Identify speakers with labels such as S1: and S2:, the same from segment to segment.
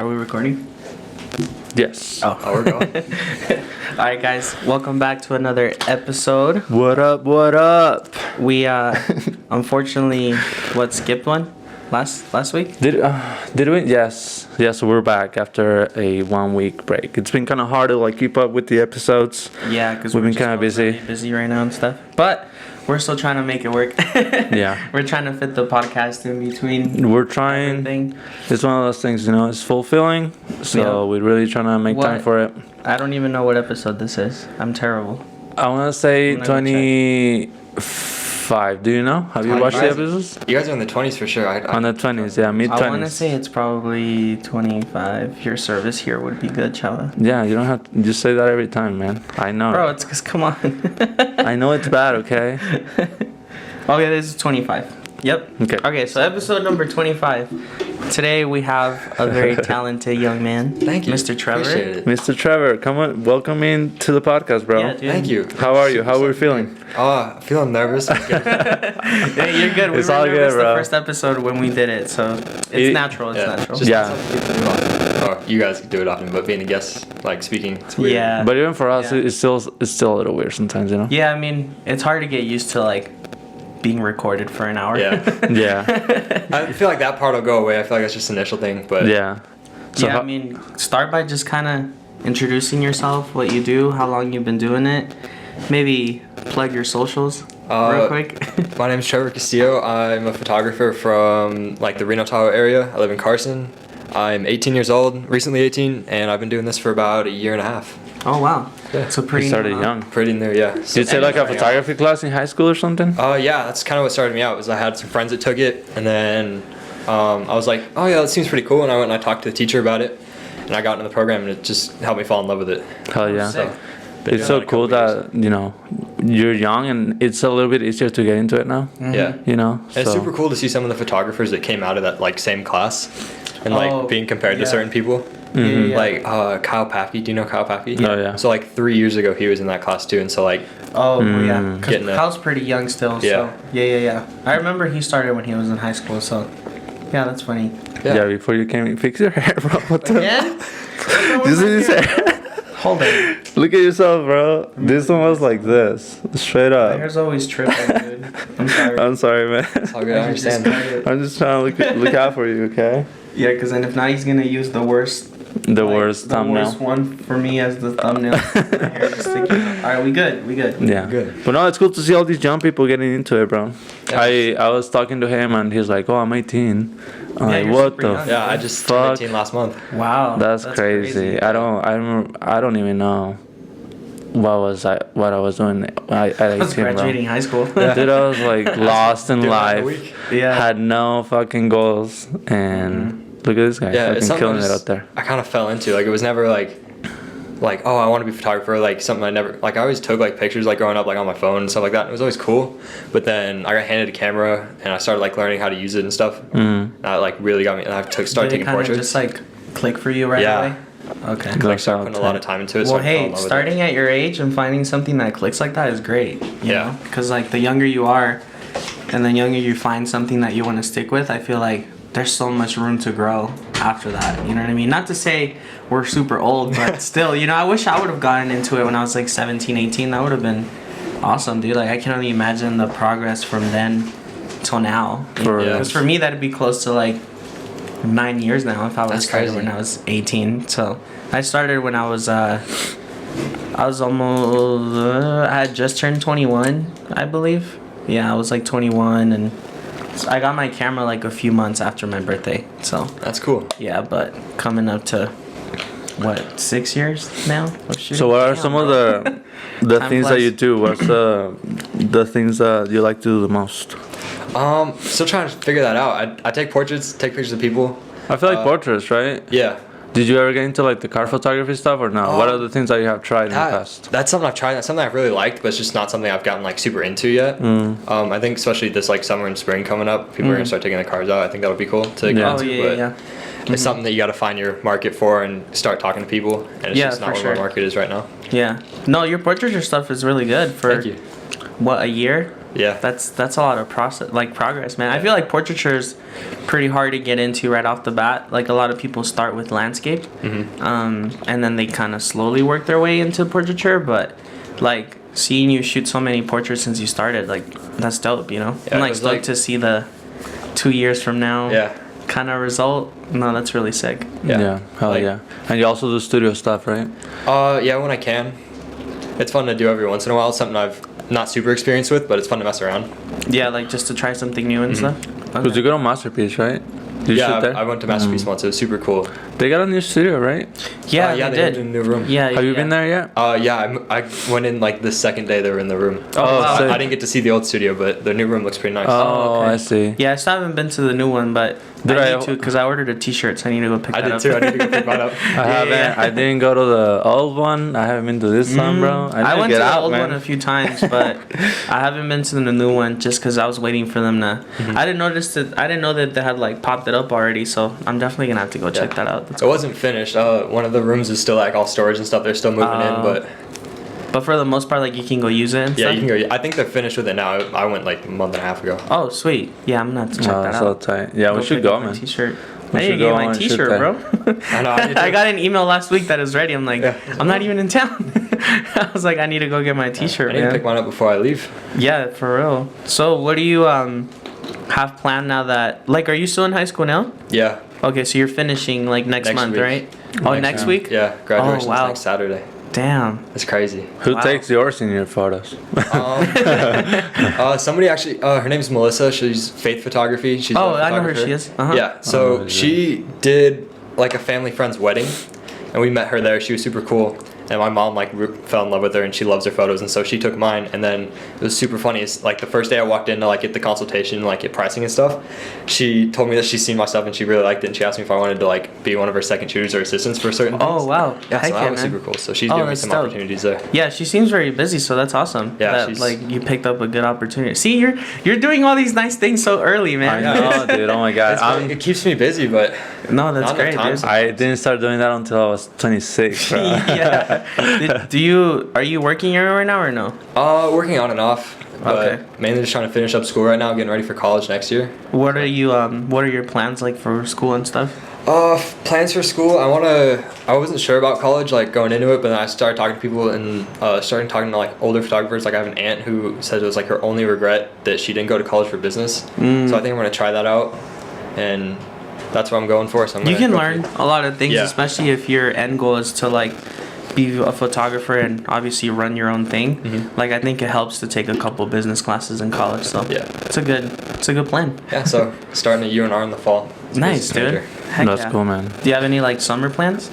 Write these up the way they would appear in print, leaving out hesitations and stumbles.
S1: Are we recording?
S2: Yes.
S1: Oh, we're going. All right, guys. Welcome back to another episode.
S2: What up? What up?
S1: We unfortunately skipped one last week.
S2: Did we? Yes. We're back after a 1 week break. It's been kind of hard to like keep up with the episodes.
S1: Yeah, because
S2: we've been kind of busy.
S1: Really busy right now and stuff. But we're still trying to make it work.
S2: Yeah.
S1: We're trying to fit the podcast in between.
S2: We're trying.
S1: Everything.
S2: It's one of those things, it's fulfilling. So we're really trying to make time for it.
S1: I don't even know what episode this is. I'm terrible.
S2: I want to say 25. Do you know? Have you watched the episodes?
S3: You guys are in the 20s for sure.
S2: On the 20s, yeah, mid-20s.
S1: I want to say it's probably 25. Your service here would be good, Chava.
S2: Yeah, you don't have to just say that every time, man. I know.
S1: Bro, it's because, come on.
S2: I know it's bad, okay?
S1: Okay, this is 25. Yep. Okay, so episode number 25. Today we have a very talented young man.
S3: Thank you.
S1: Mr. Trevor.
S3: Appreciate it.
S2: Mr. Trevor, come on, welcome in to the podcast, bro.
S1: Yeah, dude.
S3: Thank you.
S2: How are you? How are we feeling?
S3: Feeling nervous.
S1: Yeah, you're good.
S2: It's
S1: we were
S2: all
S1: nervous
S2: good, bro.
S1: the first episode when we did it, so it's natural. It's natural.
S3: Just
S2: Yeah.
S3: Or you guys do it often, but being a guest, like speaking, it's weird.
S1: Yeah.
S2: But even for us,
S1: Yeah.
S2: it's still a little weird sometimes,
S1: Yeah, I mean, it's hard to get used to like being recorded for an hour.
S3: Yeah.
S2: Yeah.
S3: I feel like that part will go away. I feel like that's just an initial thing, but
S2: Yeah. So
S1: I mean, start by just kind of introducing yourself, what you do, how long you've been doing it. Maybe plug your socials real quick.
S3: My name is Trevor Castillo. I'm a photographer from like the Reno, Tahoe area. I live in Carson. I'm 18 years old, recently 18, and I've been doing this for about a year and a half.
S1: Oh wow.
S3: Yeah.
S1: So pretty.
S2: you started young.
S3: Pretty new, yeah.
S2: Did you say like a photography class in high school or something?
S3: Yeah, that's kind of what started me out. Was I had some friends that took it, and then I was like, oh yeah, that seems pretty cool, and I went and I talked to the teacher about it, and I got into the program, and it just helped me fall in love with it.
S2: Hell yeah.
S1: Sick.
S2: It's so cool that, you're young and it's a little bit easier to get into it now.
S1: Mm-hmm.
S3: Yeah.
S2: And
S3: It's super cool to see some of the photographers that came out of that like same class and like being compared to certain people.
S2: Mm-hmm.
S1: Yeah.
S3: Like Kyle Pappy. Do you know Kyle Pappy?
S2: Oh, yeah.
S3: So like 3 years ago he was in that class too, and so like
S1: Yeah. Because
S3: Getting it.
S1: Kyle's pretty young still.
S3: Yeah.
S1: So yeah. I remember he started when he was in high school. So yeah, that's funny.
S2: Yeah, before you came, fix your hair, bro. What the?
S1: Yeah.
S2: You see his hair?
S1: Hold on.
S2: Look at yourself, bro. This one was like this, straight
S1: My
S2: up.
S1: hair's always tripping, dude. I'm sorry.
S2: I'm sorry, man.
S3: It's all good. I understand.
S2: I'm just trying to look out for you, okay?
S1: Yeah, because then if not, he's gonna use the worst.
S2: The worst thumbnail.
S1: The worst one for me as the thumbnail. My hair just sticking out. All right, we good.
S2: Yeah.
S3: Good.
S2: But no, it's cool to see all these young people getting into it, bro.
S3: Yeah.
S2: I was talking to him and he's like, "Oh, I'm 18." I'm like,
S1: you're
S2: "What
S1: super
S2: the
S1: young.
S3: Yeah, I just
S2: Fuck.
S3: turned 18 last month.
S1: Wow.
S2: That's crazy. I don't even know what I was doing at 18,
S1: I was graduating high school.
S2: bro. Dude, I was like lost in
S3: Doing that in a
S2: life.
S3: week.
S1: Yeah.
S2: Had no fucking goals and look at this guy
S3: Yeah, it's
S2: fucking
S3: something
S2: killing it out there.
S3: I kind of fell into. Like it was never like oh, I want to be a photographer. Like something I never like. I always took like pictures like growing up like on my phone and stuff like that. It was always cool. But then I got handed a camera and I started like learning how to use it and stuff.
S2: Mm.
S3: That like really got me. And I started taking portraits.
S1: Just like click for you right
S3: Yeah.
S1: away. Okay.
S3: Cause I started putting a lot of time into it. so
S1: Well,
S3: I fell in
S1: hey,
S3: love with it.
S1: starting at your age and finding something that clicks like that is great.
S3: Yeah.
S1: Because like the younger you are, and the younger you find something that you want to stick with, I feel like there's so much room to grow after that. You know what I mean? Not to say we're super old, but still, I wish I would have gotten into it when I was like 17, 18. That would have been awesome, dude. Like I can only imagine the progress from then till now. Because for me, that'd be close to like 9 years now if I would have started
S3: crazy.
S1: when I was 18. So I started when I was almost I had just turned 21, I believe. Yeah, I was like 21, and I got my camera like a few months after my birthday. So
S3: That's cool.
S1: yeah, but coming up to what, 6 years now of shooting?
S2: So what are
S1: Damn,
S2: some of
S1: bro.
S2: the
S1: Time
S2: things that
S1: flies.
S2: you do? What's the things that you like to do the most?
S3: Still trying to figure that out. I take portraits, take pictures of people.
S2: I feel like portraits, right?
S3: Yeah.
S2: Did you ever get into like the car photography stuff or no? What are the things that you have tried in the past?
S3: That's something I've tried. That's something I've really liked, but it's just not something I've gotten like super into yet. I think especially this like summer and spring coming up, people are gonna start taking the cars out. I think that would be cool to get
S2: Yeah.
S3: into.
S1: Oh, yeah,
S3: but
S1: yeah.
S3: It's something that you got to find your market for and start talking to people. And it's
S1: Yeah,
S3: just not
S1: for
S3: what
S1: sure.
S3: my market is right now.
S1: Yeah. No, your portraiture stuff is really good for
S3: Thank you.
S1: what, a year?
S3: Yeah.
S1: That's a lot of progress, man. I feel like portraiture is pretty hard to get into right off the bat. Like a lot of people start with landscape, and then they kind of slowly work their way into portraiture. But like seeing you shoot so many portraits since you started, like that's dope, you know.
S3: Yeah,
S1: I'm like
S3: it was
S1: stoked
S3: like-
S1: to see the 2 years from now.
S3: Yeah.
S1: Kind of result. No, that's really sick.
S3: Yeah.
S2: Hell
S3: Like-
S2: yeah. And you also do studio stuff, right?
S3: Yeah, when I can. It's fun to do every once in a while. It's something I've not super experienced with, but it's fun to mess around.
S1: Yeah, like just to try something new and stuff.
S2: Because you go to Masterpiece, right? Did you shoot
S3: Yeah,
S2: there?
S3: I went to Masterpiece once. It was super cool.
S2: They got a new studio, right?
S1: Yeah,
S3: Yeah,
S1: they
S3: they
S1: did.
S3: moved in a new room.
S1: Yeah.
S2: Have you
S1: yeah.
S2: been there yet?
S3: Yeah, I went in like the second day they were in the room.
S1: Oh, wow.
S2: sick.
S3: I didn't get to see the old studio, but the new room looks pretty nice.
S2: Oh,
S1: okay.
S2: I see.
S1: Yeah, I still haven't been to the new one, but
S2: Did
S1: I
S2: I-
S1: need to because I ordered a T-shirt, so I need to go pick
S3: I
S1: that
S3: did
S1: up.
S3: too. I need to go pick mine up.
S2: I haven't.
S1: yeah.
S2: I didn't go to the old one. I haven't been to this one, bro.
S1: I
S2: need
S1: went
S2: get
S1: to the
S2: out,
S1: old
S2: man.
S1: one a few times, but I haven't been to the new one just because I was waiting for them to. I didn't know that they had like popped it up already, so I'm definitely gonna have to go check that out. That's
S3: It wasn't finished. One of the rooms is still like all storage and stuff. They're still moving in, but
S1: But for the most part, like you can go use it. And
S3: yeah,
S1: stuff?
S3: you can go. I think they're finished with it now. I went like a month and a half ago.
S1: Oh, sweet. Yeah, I'm gonna have to check
S2: Oh,
S1: that
S2: so
S1: out.
S2: tight. Yeah, we should
S1: pick
S2: go,
S1: up my
S2: man.
S1: T-shirt.
S2: We
S1: I
S2: should
S1: didn't get
S2: go
S1: my
S2: and shoot
S1: T-shirt,
S2: there.
S1: bro.
S3: I know. I need to.
S1: I got an email last week that is ready. I'm like,
S3: Yeah.
S1: I'm not even in town. I was like, I need to go get my T-shirt,
S3: I need to pick
S1: man.
S3: mine up before I leave.
S1: Yeah, for real. So, what do you have planned now that like, are you still in high school now?
S3: Yeah.
S1: Okay, so you're finishing like next
S3: Next
S1: month,
S3: week.
S1: right? Oh, next week?
S3: Yeah, graduation's
S1: wow.
S3: next Saturday.
S1: Damn.
S3: It's crazy.
S2: Who
S1: Wow.
S2: takes yours in your photos?
S3: Somebody actually, her name's Melissa. She's Faith Photography. She's
S1: Oh,
S3: a
S1: I know her.
S3: photographer.
S1: She is. Uh-huh.
S3: Yeah. So
S2: Oh,
S3: she did like a family friend's wedding, and we met her there. She was super cool. And my mom like fell in love with her, and she loves her photos, and so she took mine. And then it was super funny. It's like the first day I walked in to like get the consultation, like get pricing and stuff. She told me that she's seen my stuff and she really liked it, and she asked me if I wanted to like be one of her second shooters or assistants for certain things.
S1: Oh, wow.
S3: Yeah,
S1: Heck
S3: so that
S1: yeah,
S3: was
S1: man.
S3: super cool. So she's
S1: Oh,
S3: giving me
S1: that's
S3: some
S1: dope.
S3: opportunities there.
S1: Yeah, she seems very busy, so that's awesome.
S3: Yeah,
S1: that,
S3: she's-
S1: like you picked up a good opportunity. See, you're doing all these nice things so early,
S2: I
S1: man.
S2: know, dude. Oh my god.
S3: It keeps me busy, but
S1: No, that's
S3: Not enough
S1: great,
S3: time
S1: dude.
S2: I didn't start doing that until I was 26, bro.
S1: Yeah. Are you working anywhere right now or no?
S3: working on and off. But
S1: Okay.
S3: mainly just trying to finish up school right now, getting ready for college next year.
S1: What are your plans like for school and stuff?
S3: Plans for school. I wasn't sure about college like going into it, but then I started talking to people and started talking to like older photographers. Like I have an aunt who said it was like her only regret that she didn't go to college for business. So I think I'm gonna try that out, and that's what I'm going for. So I'm
S1: You
S3: gonna
S1: can
S3: go
S1: learn
S3: for-
S1: a lot of things,
S3: Yeah.
S1: especially if your end goal is to like be a photographer and obviously run your own thing. Like I think it helps to take a couple business classes in college. So
S3: Yeah.
S1: it's a good plan.
S3: Yeah. So starting a UNR in the fall. It's a
S1: Nice,
S3: business
S1: dude.
S3: major.
S1: Heck
S2: That's
S1: yeah.
S2: cool, man.
S1: Do you have any like summer plans?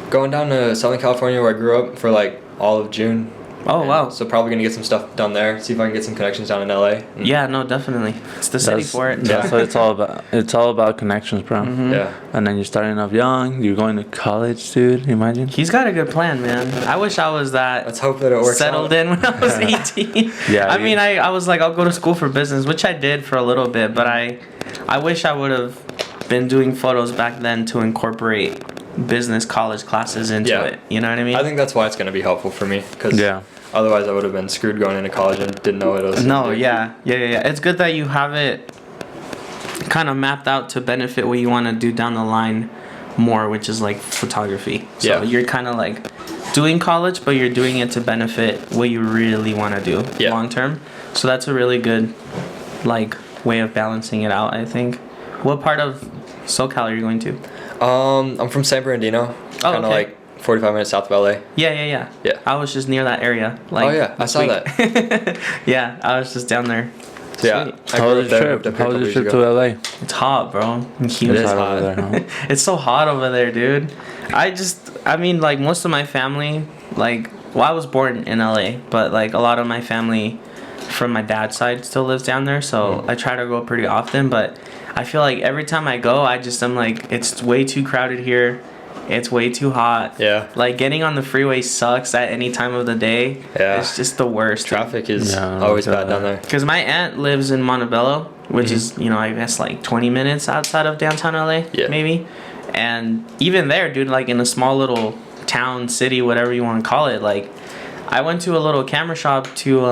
S3: Going down to Southern California where I grew up for like all of June.
S1: Oh,
S3: And
S1: wow.
S3: So probably gonna get some stuff done there. See if I can get some connections down in LA. And-
S1: Yeah, no, definitely. It's the city
S2: That's,
S1: for it.
S2: that's what it's all about. It's all about connections, bro.
S3: Yeah.
S2: And then you're starting off young. You're going to college, dude. Imagine.
S1: He's got a good plan, man. I wish I was that
S3: Let's hope that it works
S1: settled
S3: out.
S1: in when I was 18.
S2: Yeah,
S1: I
S2: you-
S1: mean, I was like, I'll go to school for business, which I did for a little bit, but I wish I would have been doing photos back then to incorporate business college classes into
S3: Yeah.
S1: it. You know what I mean?
S3: I think that's why it's gonna be helpful for me. Cause
S2: Yeah.
S3: otherwise I would have been screwed going into college and didn't know what it was.
S1: No, yeah. It's good that you have it kind of mapped out to benefit what you want to do down the line more, which is like photography. So
S3: Yeah.
S1: you're kind of like doing college, but you're doing it to benefit what you really want to do
S3: Yeah.
S1: long term. So that's a really good like way of balancing it out, I think. What part of SoCal are you going to?
S3: I'm from San Bernardino.
S1: Oh,
S3: Kind of
S1: okay.
S3: like 45 minutes south of LA.
S1: Yeah.
S3: Yeah.
S1: I was just near that area. Like,
S3: Oh, yeah, I
S1: this
S3: saw
S1: that. Yeah, I was just down there.
S3: So, yeah.
S1: Sweet.
S3: I
S2: How
S3: grew
S2: was
S3: up
S2: your
S3: there, moved
S2: trip?
S3: up here
S2: How
S3: a
S2: was your
S3: couple
S2: trip
S3: years
S2: to
S3: ago.
S2: LA?
S1: It's hot, bro. It's huge.
S3: is
S2: hot
S3: hot.
S2: over there, huh?
S1: It's so hot over there, dude. I mean, like, most of my family, like, well, I was born in LA, but, like, a lot of my family from my dad's side still lives down there, so I try to go pretty often, but I feel like every time I go, I'm like, it's way too crowded here. It's way too hot.
S3: Yeah.
S1: Like, getting on the freeway sucks at any time of the day.
S3: Yeah.
S1: It's just the worst.
S3: Traffic is
S2: Yeah, I don't
S3: always
S2: feel
S3: bad down there.
S1: Because my aunt lives in Montebello, which is, I guess like 20 minutes outside of downtown LA,
S3: Yeah.
S1: maybe. And even there, dude, like in a small little town, city, whatever you want to call it, like I went to a little camera shop to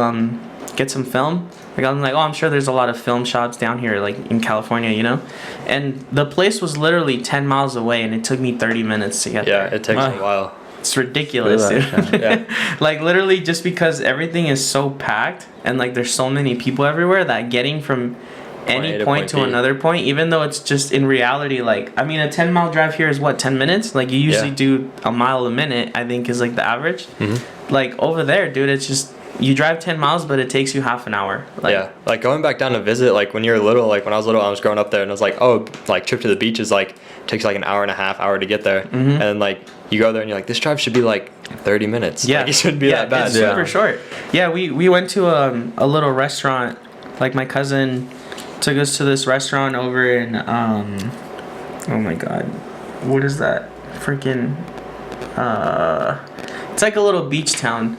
S1: get some film. Like I'm like, oh, I'm sure there's a lot of film shops down here, like in California, you know. And the place was literally 10 miles away, and it took me 30 minutes to get there.
S3: Yeah, it takes a while.
S1: It's ridiculous, dude.
S3: Yeah.
S1: Like literally, just because everything is so packed and like there's so many people everywhere, that getting from any point to another point, even though it's just in reality, like, I mean, a 10-mile drive here is what, 10 minutes? Like, you usually do a mile a minute, I think, is like the average. Like over there, dude, it's just, you drive 10 miles, but it takes you half an hour. Like,
S3: yeah, like going back down to visit, like when you're little, like when I was little, I was growing up there, and I was like, oh, like trip to the beach is like, takes like an hour and a half, hour to get there. And then like you go there and you're like, this drive should be like 30 minutes.
S1: Yeah,
S3: like, it shouldn't be that bad.
S1: It's super short. Yeah, we went to a little restaurant. Like my cousin took us to this restaurant over in oh my god, what is that? Freaking it's like a little beach town.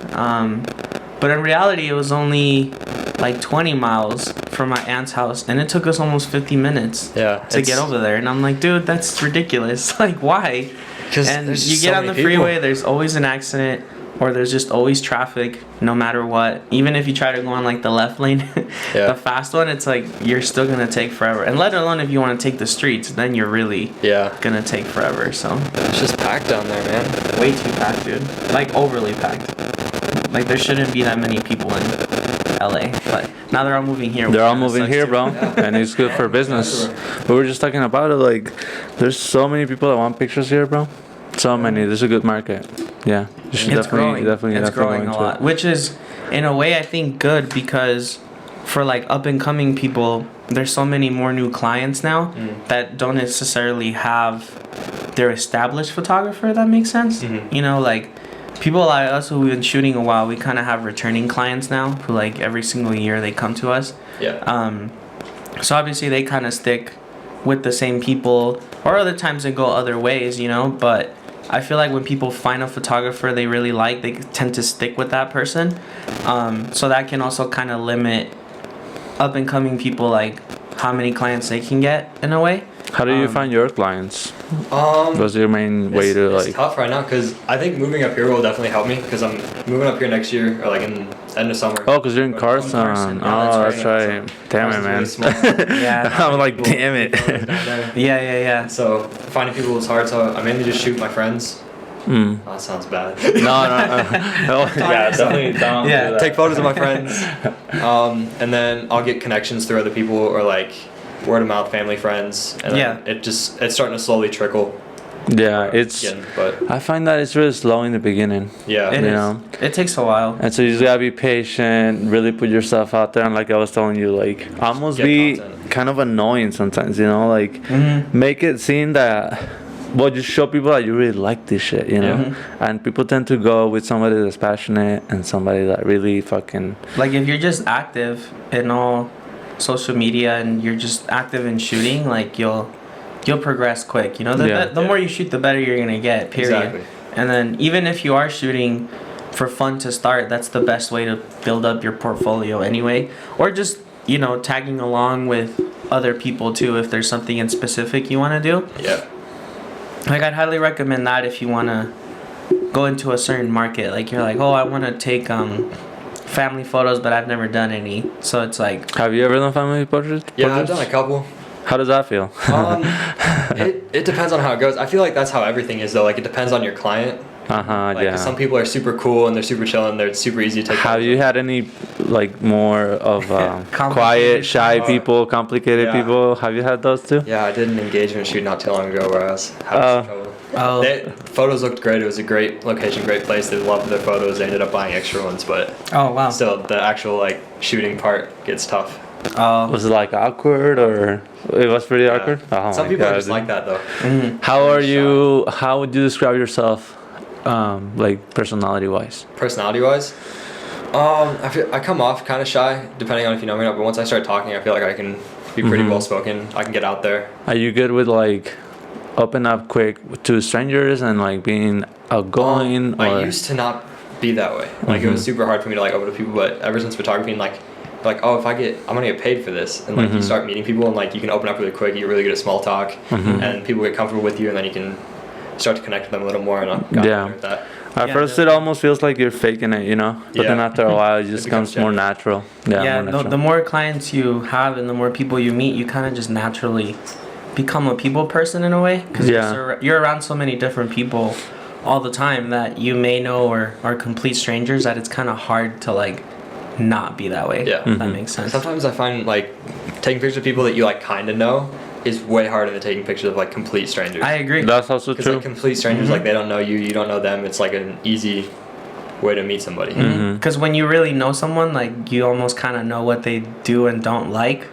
S1: But in reality, it was only like 20 miles from my aunt's house, and it took us almost 50 minutes to get over there. And I'm like, dude, that's ridiculous. Like, why? And you get on the freeway, there's always an accident, or there's just always traffic, no matter what. Even if you try to go on like the left lane, the fast one, it's like you're still gonna take forever. And let alone if you want to take the streets, then you're really gonna take forever. So
S3: it's just packed down there, man.
S1: Way too packed, dude. Like overly packed. Like there shouldn't be that many people in LA, but now they're all moving here.
S2: They're all moving here, bro, and it's good for business. We were just talking about it. Like, there's so many people that want pictures here, bro. So many. There's a good market. Yeah, you should definitely
S1: growing a lot, which is in a way I think good, because for like up and coming people, there's so many more new clients now that don't necessarily have their established photographer. That makes sense. You know, like people like us who've been shooting a while, we kind of have returning clients now who like every single year they come to us. So obviously they kind of stick with the same people, or other times they go other ways, you know, but I feel like when people find a photographer they really like, they tend to stick with that person. So that can also kind of limit up and coming people, like how many clients they can get in a way.
S2: How do you find your clients? What's your main way to like?
S3: It's tough right now because I think moving up here will definitely help me, because I'm moving up here next year, or like in end of summer.
S2: Oh, because you're in Carson. Oh, that's right. Damn it, man.
S3: Really
S2: I'm like, damn it.
S1: Yeah.
S3: So finding people is hard. So I mainly just shoot my friends. Oh, that sounds bad.
S2: No. Oh, yeah, definitely don't.
S1: Yeah,
S3: take photos of my friends, and then I'll get connections through other people, or like word of mouth, family, friends, and then it's starting to slowly trickle.
S2: Yeah,
S3: but
S2: I find that it's really slow in the beginning.
S3: Yeah,
S1: it is. It takes a while,
S2: and so you just gotta be patient, really put yourself out there, and like I was telling you, like almost be kind of annoying sometimes, you know, like make it seem that. Well, just show people that you really like this shit, you know? And people tend to go with somebody that's passionate and somebody that really fucking...
S1: Like, if you're just active in all social media and you're just active in shooting, like, you'll progress quick, you know? The more you shoot, the better you're going to get, period.
S3: Exactly.
S1: And then, even if you are shooting for fun to start, that's the best way to build up your portfolio anyway. Or just, you know, tagging along with other people, too, if there's something in specific you want to do.
S3: Yeah.
S1: Like, I'd highly recommend that if you want to go into a certain market. Like, you're like, oh, I want to take family photos, but I've never done any. So it's like...
S2: Have you ever done family portraits?
S3: Yeah, I've done a couple.
S2: How does that feel?
S3: It depends on how it goes. I feel like that's how everything is, though. Like, it depends on your client.
S2: Yeah.
S3: Some people are super cool and they're super chill and they're super easy to take.
S2: Have you had any, like, more of quiet, shy people, complicated people? Have you had those too?
S3: Yeah, I did an engagement shoot not too long ago where I was having some trouble. Photos looked great. It was a great location, great place. They loved their photos. They ended up buying extra ones, but still, the actual like shooting part gets tough.
S2: Was it like awkward, or it was pretty awkward? Oh,
S3: some people are just like that though.
S2: How are you? How would you describe yourself? Like personality wise.
S3: I come off kind of shy depending on if you know me or not, but once I start talking I feel like I can be pretty well spoken. I can get out there.
S2: Are you good with like open up quick to strangers and like being outgoing?
S3: I used to not be that way. Like it was super hard for me to like open to people, but ever since photography and like oh, if I'm gonna get paid for this, and like you start meeting people and like you can open up really quick, you're really good at small talk, and people get comfortable with you, and then you can start to connect with them a little more, and I've gotten better at that.
S2: At
S1: Yeah,
S2: first, it
S1: definitely.
S2: almost feels like you're faking it, you know. But then
S3: Yeah.
S2: after a while, it just
S3: becomes
S2: comes more
S3: genuine.
S2: natural.
S1: Yeah,
S2: more
S1: the
S2: natural.
S1: more clients you have and the more people you meet, you kind of just naturally become a people person in a way. Because
S2: Yeah.
S1: you're around so many different people all the time that you may know or are complete strangers that it's kind of hard to like not be that way.
S3: Yeah.
S1: If that makes sense.
S3: Sometimes I find like taking pictures of people that you like kind of know is way harder than taking pictures of like complete strangers.
S1: I agree.
S2: That's also
S3: Because
S2: true.
S3: like complete strangers, like they don't know you, you don't know them. It's like an easy way to meet somebody.
S1: Because when you really know someone, like you almost kind of know what they do and don't like.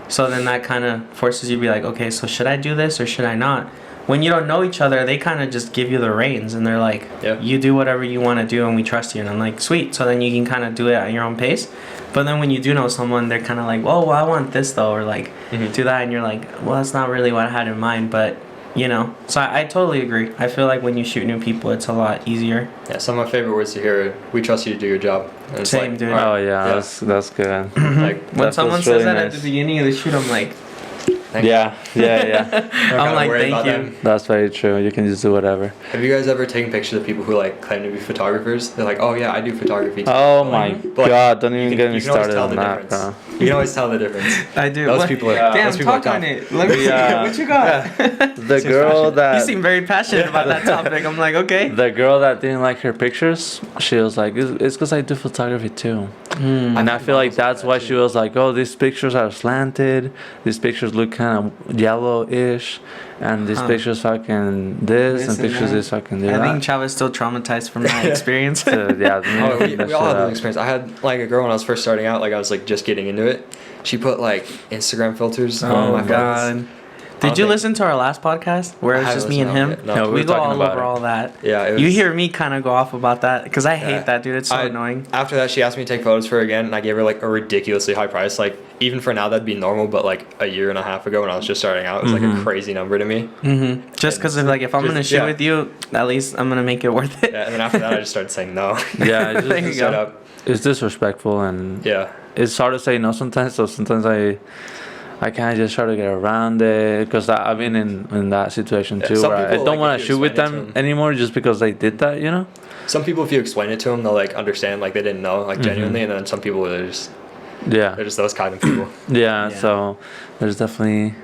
S1: So then that kind of forces you to be like, okay, so should I do this or should I not? When you don't know each other, they kind of just give you the reins and they're like,
S3: Yeah.
S1: you do whatever you want to do and we trust you. And I'm like, sweet. So then you can kind of do it at your own pace. But then when you do know someone, they're kind of like, oh, well, I want this though, or like do that. And you're like, well, that's not really what I had in mind. But, you know, so I totally agree. I feel like when you shoot new people, it's a lot easier.
S3: Yeah, some of my favorite words to hear are, we trust you to do your job. And it's
S1: Same,
S3: like,
S1: dude.
S3: all
S2: Oh
S3: right,
S2: yeah, that's good.
S3: Like,
S1: When
S2: That
S1: someone
S2: feels
S1: says
S2: really
S1: that
S2: nice.
S1: at the beginning of the shoot, I'm like,
S3: thank
S2: Yeah.
S3: I'm
S1: I'm like,
S3: worried
S1: thank
S3: about
S1: you.
S3: them.
S2: That's very true. You can just do whatever.
S3: Have you guys ever taken pictures of people who like claim to be photographers? They're like, oh yeah, I do photography too.
S2: Oh
S3: But,
S2: my
S3: like, but,
S2: god! Don't even
S3: you
S2: get
S3: can,
S2: me
S3: you can always
S2: started
S3: tell
S2: on
S3: the
S2: that,
S3: difference.
S2: bro.
S3: You can always tell the difference.
S1: I do.
S3: Those
S1: What?
S3: people are
S1: Damn,
S3: those people are
S1: talk on
S3: tough.
S1: it. Let me
S2: Yeah.
S1: what you got?
S2: The
S3: Seems
S2: girl
S3: passionate.
S1: You
S2: that
S1: seem very passionate about that topic. I'm like, okay.
S2: the girl that didn't like her pictures, she was like, it's because I do photography too. And I feel like that's why she was like, oh, these pictures are slanted. These pictures look kind of yellowish, and these pictures fucking this, and pictures
S1: that.
S2: is fucking
S1: I
S2: that.
S1: think Chava's still traumatized from that experience.
S2: So, yeah,
S3: Oh, we
S2: that
S3: all
S2: shit
S3: had that
S2: up.
S3: experience. I had like a girl when I was first starting out, like I was like just getting into it. She put like Instagram filters on
S1: Oh
S3: my
S1: my
S3: phones.
S1: god. Did you listen to our last podcast where
S3: I
S1: it's
S3: haven't
S1: just me and him?
S3: listened to it yet, no.
S2: No,
S1: We
S2: were
S1: go
S2: talking
S1: all
S2: about
S1: over
S2: it.
S1: all that.
S3: Yeah, it was,
S1: You hear me kind of go off about that because I hate
S3: Yeah.
S1: that, dude. It's so annoying.
S3: After that, she asked me to take photos for her again, and I gave her like a ridiculously high price. Like even for now, that'd be normal, but like a year and a half ago when I was just starting out, it was like a crazy number to me.
S1: Just because of like, if I'm
S3: Just-
S1: gonna shoot
S3: yeah.
S1: with you, at least I'm gonna make it worth it.
S3: Yeah, and then after that, I just started saying no.
S2: Yeah, it's,
S1: There you
S2: just,
S1: go.
S3: Straight up.
S2: it's disrespectful, and
S3: Yeah.
S2: it's hard to say no sometimes. So sometimes I kind of just try to get around it because I've been in that situation
S3: Yeah,
S2: too,
S3: some
S2: where I
S3: people,
S2: don't
S3: like,
S2: want
S3: if
S2: to
S3: you
S2: shoot with
S3: explain it
S2: them
S3: to 'em.
S2: anymore just because they did that, you know.
S3: Some people, if you explain it to them, they'll like understand, like they didn't know, like genuinely, and then some people they're just
S2: Yeah.
S3: those kind of people.
S2: Yeah,
S1: Yeah.
S2: so there's definitely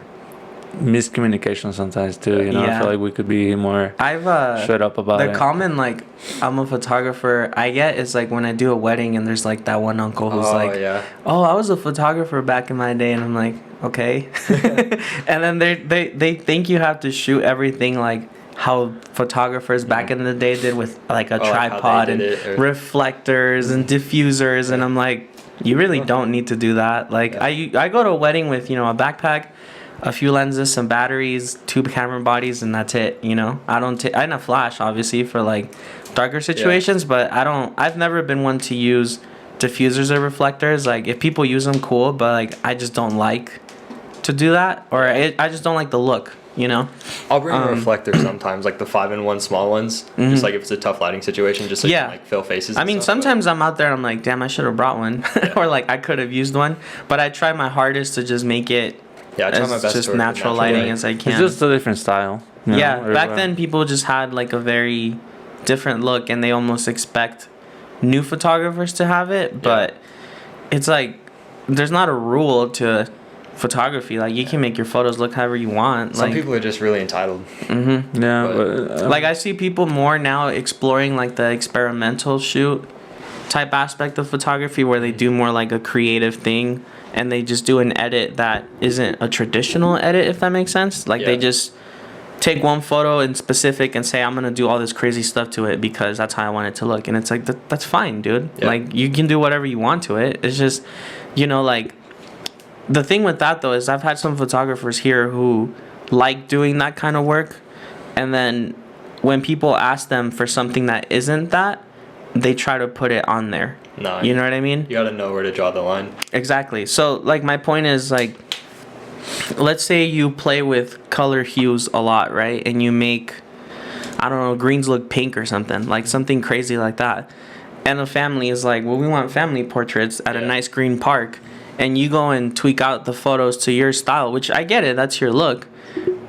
S2: miscommunication sometimes too. You know, I
S1: Yeah.
S2: feel like we could be more
S1: I've
S2: straight up about
S1: the
S2: it.
S1: common like I'm a photographer I get is like when I do a wedding and there's like that one uncle who's
S3: Oh
S1: like,
S3: yeah.
S1: oh, I was a photographer back in my day, and I'm like, okay. And then they think you have to shoot everything like how photographers back in the day did with like a
S3: Oh, like how they
S1: tripod and
S3: did it, or-
S1: reflectors and diffusers, and I'm like, you really don't need to do that. Like I go to a wedding with, you know, a backpack, a few lenses, some batteries, two camera bodies, and that's it. You know, I don't take. I have a flash, obviously, for like darker situations, but I don't. I've never been one to use diffusers or reflectors. Like if people use them, cool, but like I just don't like to do that, or I just don't like the look. You know.
S3: I'll bring a reflector sometimes, like the 5-in-1 small ones, just like if it's a tough lighting situation, just so you
S1: Yeah.
S3: can like fill faces.
S1: I
S3: and
S1: mean,
S3: stuff, but-
S1: sometimes I'm out there and I'm like, damn, I should have brought one, or like I could have used one, but I try my hardest to just make it
S3: yeah, I try
S1: as
S3: my best
S1: just
S3: to work with
S1: natural lighting
S3: light.
S1: as I
S2: It's
S1: can.
S2: just a different style. you know,
S1: Yeah, back
S2: everyone-
S1: then people just had like a very different look, and they almost expect new photographers to have it, but it's like there's not a rule to photography. Like you can make your photos look however you want.
S3: Some
S1: Like
S3: people are just really entitled.
S2: Yeah,
S3: but-
S2: but,
S1: like I see people more now exploring like the experimental shoot type aspect of photography, where they do more like a creative thing, and they just do an edit that isn't a traditional edit, if that makes sense. Like they
S3: Yeah.
S1: just take one photo in specific and say, I'm gonna do all this crazy stuff to it because that's how I want it to look, and it's like that's fine, dude.
S3: Yeah.
S1: Like you can do whatever you want to it. It's just, you know, like the thing with that though is I've had some photographers here who like doing that kind of work, and then when people ask them for something that isn't that, they try to put it on there.
S3: No,
S1: You know what I mean?
S3: you gotta know where to draw the line.
S1: Exactly. So like my point is like, let's say you play with color hues a lot, right? And you make, I don't know, greens look pink or something, like something crazy like that. And the family is like, well, we want family portraits at a
S3: Yeah.
S1: nice green park. And you go and tweak out the photos to your style, which I get it, that's your look.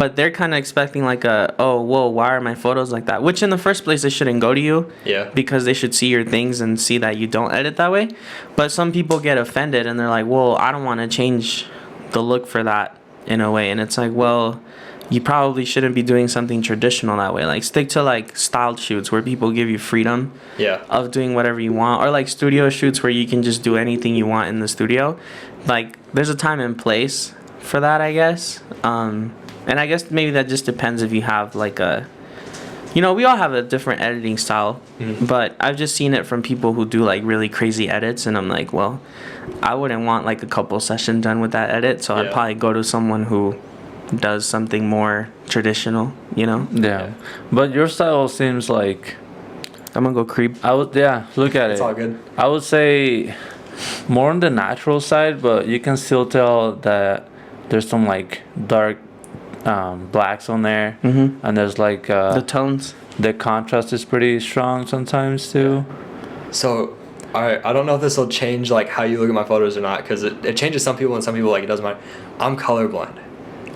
S1: but they're kind of expecting like oh, whoa, why are my photos like that? Which in the first place, they shouldn't go to you.
S3: Yeah.
S1: Because they should see your things and see that you don't edit that way. But some people get offended and they're like, well, I don't want to change the look for that in a way. And it's like, well, you probably shouldn't be doing something traditional that way. Like, stick to like styled shoots where people give you freedom of doing whatever you want, or like studio shoots where you can just do anything you want in the studio. Like, there's a time and place for that, I guess. And I guess maybe that just depends if you have like we all have a different editing style, but I've just seen it from people who do like really crazy edits, and I'm like, well, I wouldn't want like a couple sessions done with that edit, so I'd probably go to someone who does something more traditional,
S2: Yeah. But your style seems like,
S1: I'm gonna go creep.
S2: look at it.
S3: It's all good.
S2: I would say more on the natural side, but you can still tell that there's some like dark blacks on there, and there's like
S1: the tones.
S2: The contrast is pretty strong sometimes too.
S3: So, alright, I don't know if this will change like how you look at my photos or not, because it changes some people, and some people like it doesn't matter. I'm colorblind.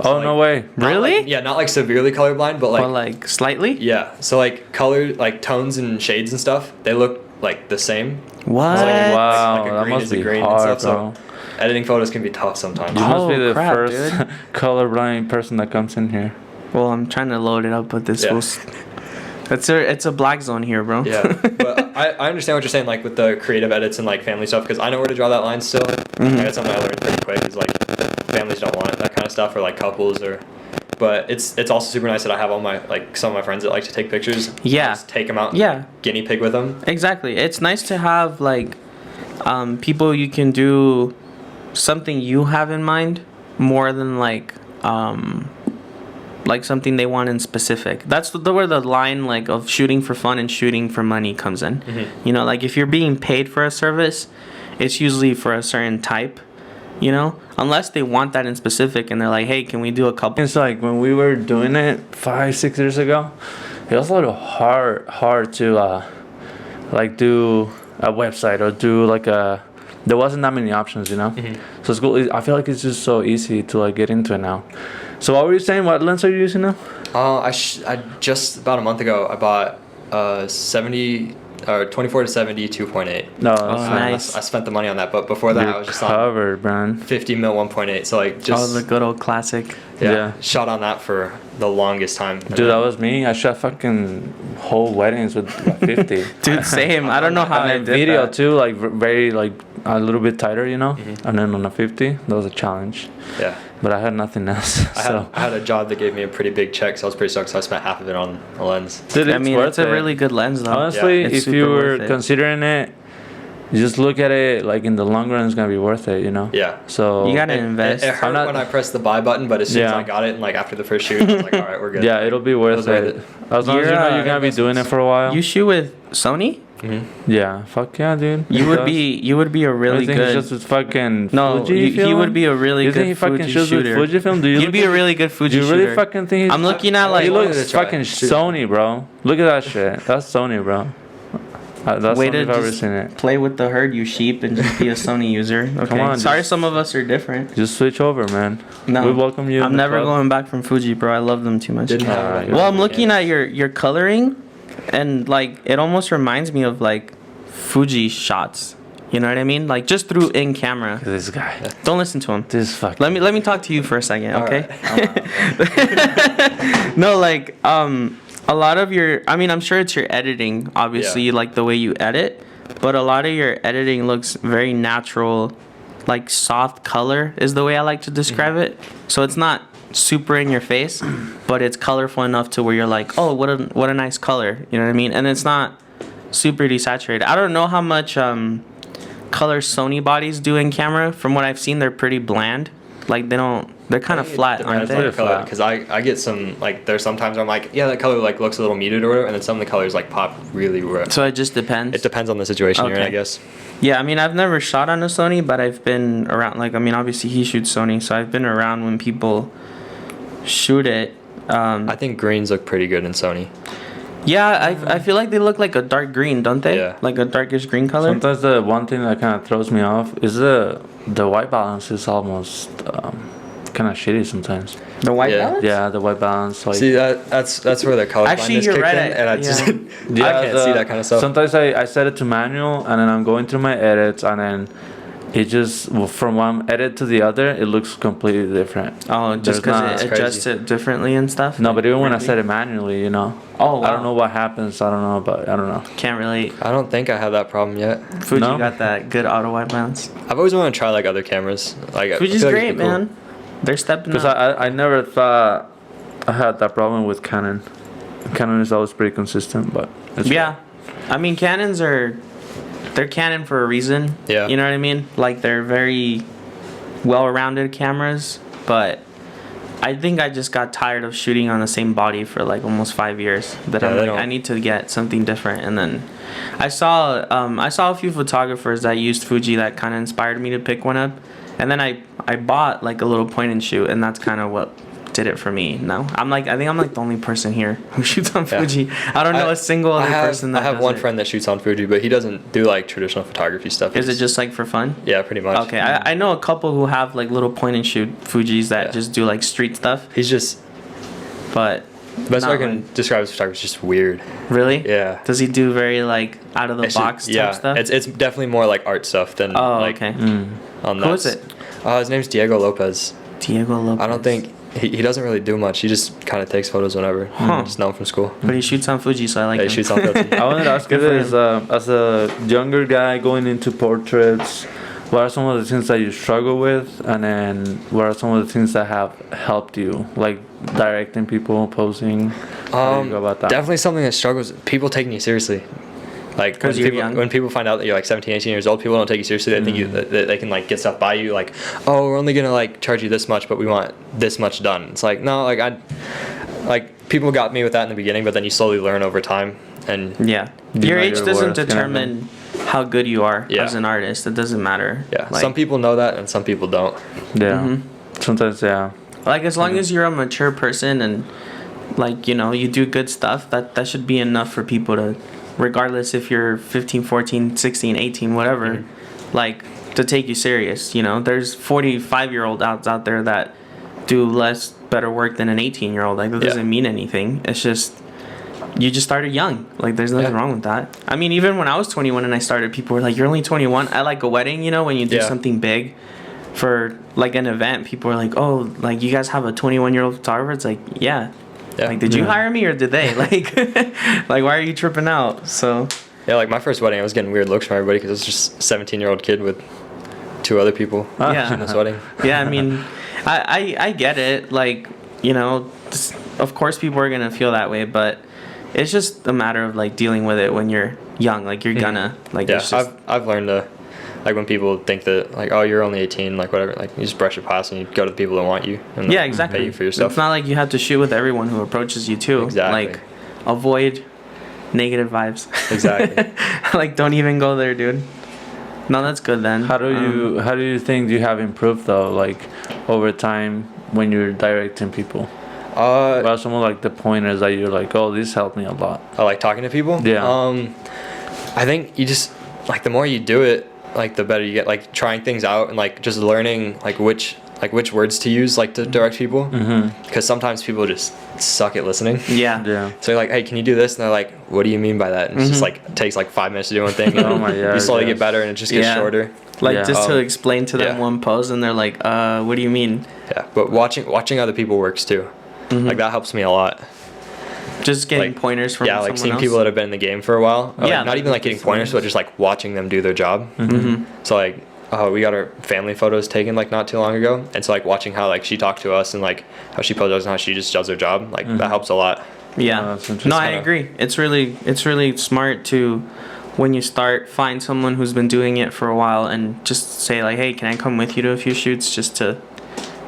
S2: So, no way.
S1: Really?
S3: Not like severely colorblind, but
S1: like slightly.
S3: Yeah. So like color, like tones and shades and stuff, they look like the same.
S1: What?
S3: So, like,
S2: Wow,
S3: like a
S2: that
S3: green
S2: must
S3: is a
S2: be
S3: green and
S2: hard,
S3: stuff,
S2: bro.
S3: so editing photos can be tough sometimes.
S2: You must be the
S1: crap,
S2: first
S1: dude.
S2: colorblind person that comes in here.
S1: Well, I'm trying to load it up, but this was. It's a black zone here, bro.
S3: Yeah, but I understand what you're saying, like with the creative edits and like family stuff, because I know where to draw that line still. That's something I learned pretty quick, is like families don't want that kind of stuff, or like couples, or. But it's also super nice that I have all my like some of my friends that like to take pictures.
S1: Yeah.
S3: Just take them out. And guinea pig with them.
S1: Exactly. It's nice to have like people you can do something you have in mind more than like something they want in specific. That's where the line like of shooting for fun and shooting for money comes in. Like if you're being paid for a service, it's usually for a certain type, unless they want that in specific and they're like, hey, can we do a couple?
S2: It's like when we were doing it 5-6 years ago, it was a little hard to like do a website or do like there wasn't that many options, So it's cool. I feel like it's just so easy to like get into it now. So what were you saying? What lens are you using now?
S3: I just about a month ago I bought 24 to 70 2.8.
S2: No,
S1: nice.
S3: I spent the money on that, but before that I was just
S2: covered, man.
S3: 50 mil 1.8. So like just
S1: the good old classic.
S2: Yeah.
S3: Shot on that for the longest time.
S2: Dude, that was me. I shot fucking whole weddings with like 50.
S1: Dude, same. I don't know how I did
S2: video
S1: that.
S2: too, like very like a little bit tighter, And then on a 50, that was a challenge.
S3: Yeah.
S2: But I had nothing else.
S3: I had a job that gave me a pretty big check, so I was pretty stoked. So I spent half of it on a lens.
S2: Dude,
S1: it's a really good lens, though.
S2: Honestly,
S1: It's
S2: if
S1: super
S2: you were
S1: worth it.
S2: considering it, just look at it like in the long run, it's gonna be worth it,
S3: Yeah.
S2: So
S1: You gotta invest.
S3: It hurt when I pressed the buy button, but as soon as I got it, and like after the first shoot, I was like, all right, we're good.
S2: Yeah, it'll be worth it. As long as you know you're gonna be doing it for a while.
S1: You shoot with Sony?
S2: Yeah, fuck yeah, dude.
S1: You would be a really
S2: I think
S1: good.
S2: it's just with fucking
S1: No,
S2: Fuji
S1: he would be a really
S2: you
S1: good
S2: think he fucking
S1: Fuji
S2: shoots
S1: shooter.
S2: with Fujifilm?
S1: You'd be a really good Fuji
S2: Do you
S1: shooter.
S2: really fucking think
S1: I'm looking at like.
S2: he
S3: wanted
S2: looks
S3: to try
S2: fucking
S3: it.
S2: Sony, bro. Look at that shit. That's Sony, bro. That's
S1: Way
S2: Sony
S1: to
S2: if I've ever
S1: just
S2: seen it.
S1: play with the herd, you sheep, and just be a Sony user. Okay.
S2: Come on,
S1: Sorry,
S2: just-
S1: some of us are different.
S2: Just switch over, man.
S1: No,
S2: We welcome you. in
S1: I'm
S2: the
S1: never
S2: club.
S1: going back from Fuji, bro. I love them too much.
S3: Didn't have
S2: Alright.
S3: it.
S1: Well, I'm looking at your coloring, and like it almost reminds me of like Fuji shots. You know what I mean? Like just through in camera.
S2: This guy.
S1: Don't listen to him.
S2: This fucking.
S1: Let me talk to you for a second,
S3: All
S1: okay?
S3: right.
S1: No, like a lot of your, I mean, I'm sure it's your editing, obviously, like the way you edit, but a lot of your editing looks very natural, like soft color is the way I like to describe it. So it's not super in your face, but it's colorful enough to where you're like, oh, what a nice color, you know what I mean? And it's not super desaturated. I don't know how much color Sony bodies do in camera. From what I've seen, they're pretty bland. Like they're kind of flat, aren't they?
S3: Because I get some, like, there's sometimes I'm like, yeah, that color like looks a little muted or whatever, and then some of the colors like pop really red.
S1: So it just depends.
S3: It depends on the situation you're in,
S1: Okay.
S3: I guess.
S1: Yeah, I mean, I've never shot on a Sony, but I've been around. Like, I mean, obviously he shoots Sony, so I've been around when people shoot it.
S3: I think greens look pretty good in Sony.
S1: Yeah, I feel like they look like a dark green, don't they?
S3: Yeah.
S1: Like a darkish green color.
S2: Sometimes the one thing that kind of throws me off is the white balance is almost kind of shitty sometimes.
S1: The white
S3: Yeah.
S1: balance?
S2: Yeah, the white balance. Like,
S3: See, that's where the color
S1: Actually,
S3: blindness
S1: you're
S3: kicked
S1: right,
S3: in, and I just I can't see that kind of stuff.
S2: Sometimes I set it to manual, and then I'm going through my edits, and then it just from one edit to the other, it looks completely different.
S1: Oh, just
S2: There's
S1: because
S2: not-
S1: it adjusts it differently and stuff?
S2: No, but even when I
S1: Weirdly?
S2: set it manually, you know.
S1: Oh, wow.
S2: I don't know what happens. I don't know, but I don't know.
S1: Can't relate.
S3: I don't think I have that problem yet.
S1: Fuji
S2: No?
S1: got that good auto white balance.
S3: I've always wanted to try like other cameras. Like I
S1: Fuji's
S3: feel like
S1: great,
S3: it'd be cool.
S1: man. They're stepping
S2: Because
S1: up.
S2: I never thought I had that problem with Canon. Canon is always pretty consistent, but it's
S1: Yeah. I mean, they're Canon for a reason.
S3: Yeah.
S1: You know what I mean? Like, they're very well-rounded cameras, but I think I just got tired of shooting on the same body for like almost 5 years. That
S3: Yeah,
S1: I'm
S3: they
S1: like,
S3: don't-
S1: I need to get something different. And then I saw a few photographers that used Fuji that kind of inspired me to pick one up. And then I bought like a little point and shoot, and that's kind of what did it for me. No, I think I'm like the only person here who shoots on
S3: Yeah.
S1: Fuji. I don't know a single other person that
S3: I have
S1: does
S3: one
S1: it.
S3: friend that shoots on Fuji, but he doesn't do like traditional photography stuff.
S1: Is it
S3: He's-
S1: just like for fun?
S3: Yeah, pretty much.
S1: Okay, I know a couple who have like little point and shoot Fujis that
S3: Yeah.
S1: just do like street stuff,
S3: He's just
S1: but
S3: the best way I
S1: not
S3: can describe his photography is just weird.
S1: really?
S3: Yeah.
S1: Does he do very like out of the
S3: It's just-
S1: box type
S3: yeah,
S1: stuff?
S3: it's definitely more like art stuff than
S1: Oh,
S3: like
S1: okay.
S3: on
S1: Who
S3: that.
S1: is it?
S3: His name's Diego Lopez.
S1: Diego Lopez.
S3: I don't think he doesn't really do much. He just kind of takes photos whenever.
S1: Huh.
S3: Just know him from school.
S1: But he shoots on Fuji, so I like
S3: Yeah,
S1: him.
S3: he shoots on Fuji.
S2: I wanted to ask you
S1: Good for
S2: this, as a younger guy going into portraits, what are some of the things that you struggle with, and then what are some of the things that have helped you, like directing people, posing? How do you go about that?
S3: Definitely something that struggles. People taking you seriously. Like
S1: 'Cause you're
S3: people,
S1: young?
S3: when people find out that you're like 17, 18 years old, people don't take you seriously. They think that they can like get stuff by you. Like, oh, we're only gonna like charge you this much, but we want this much done. It's like no, like people got me with that in the beginning, but then you slowly learn over time. And
S1: Yeah.
S2: You
S1: Your
S2: know
S1: age
S2: your
S1: doesn't
S2: worth, kind of
S1: determine how good you are
S3: Yeah.
S1: as an artist. It doesn't matter.
S3: yeah,
S1: Like,
S3: some people know that and some people don't.
S2: Yeah.
S1: Mhm.
S2: Sometimes, yeah.
S1: Like, as long as you're a mature person and, like, you know, you do good stuff, that should be enough for people to, regardless if you're 15, 14, 16, 18, whatever, like, to take you serious, you know? There's 45-year-old out there that do better work than an 18-year-old. Like, that
S3: Yeah.
S1: doesn't mean anything. It's just, you just started young. Like, there's nothing
S3: Yeah.
S1: wrong with that. I mean, even when I was 21 and I started, people were like, you're only 21? At, like, a wedding, you know, when you do
S3: Yeah.
S1: something big for, like, an event, people are like, oh, like, you guys have a 21-year-old photographer? It's like, yeah.
S3: Yeah.
S1: Like, did you
S2: Yeah.
S1: hire me or did they? Like, like, why are you tripping out? So,
S3: Yeah, like my first wedding, I was getting weird looks from everybody because it was just a 17-year-old kid with 2 other people
S1: Yeah.
S3: in this wedding.
S1: yeah, I mean, I get it. Like, you know, of course people are going to feel that way, but it's just a matter of, like, dealing with it when you're young. Like, you're gonna, like,
S3: Yeah,
S1: it's just,
S3: I've learned to, like when people think that like, oh, you're only 18, like whatever, like you just brush it past and you go to the people that want you. And
S1: yeah,
S3: they'll
S1: exactly.
S3: Pay you for your stuff.
S1: It's not like you have to shoot with everyone who approaches you, too.
S3: Exactly.
S1: Like, avoid negative vibes.
S3: Exactly.
S1: Like, don't even go there, dude. No, that's good then.
S2: How do you think you have improved though, like over time when you're directing people? What are some of like the pointers that you're like, oh, this helped me a lot?
S3: I like talking to people.
S2: Yeah.
S3: I think you just like the more you do it, like the better you get. Like trying things out and like just learning like which words to use like to direct people. Because sometimes people just suck at listening.
S1: Yeah.
S2: Yeah.
S3: So you're like, hey, can you do this? And they're like, what do you mean by that? And it's just like takes like 5 minutes to do one thing.
S2: Oh my God,
S3: You slowly
S2: yes.
S3: get better and it just gets
S1: Yeah.
S3: shorter.
S1: Like,
S2: Yeah.
S1: just to explain to them
S3: yeah.
S1: one pose, and they're like, what do you mean?
S3: Yeah, but watching other people works too. Like that helps me a lot.
S1: Just getting
S3: Like,
S1: pointers from
S3: yeah, like
S1: someone
S3: seeing
S1: else?
S3: people that have been in the game for a while. Or,
S1: Yeah,
S3: like, not even like getting pointers, but just like watching them do their job. So like, we got our family photos taken like not too long ago, and so like watching how like she talked to us and like how she poses and how she just does her job, like that helps a lot.
S1: Yeah.
S2: Oh, that's interesting.
S1: No, I
S3: Kinda-
S1: agree. It's really smart to, when you start, find someone who's been doing it for a while and just say like, hey, can I come with you to a few shoots just to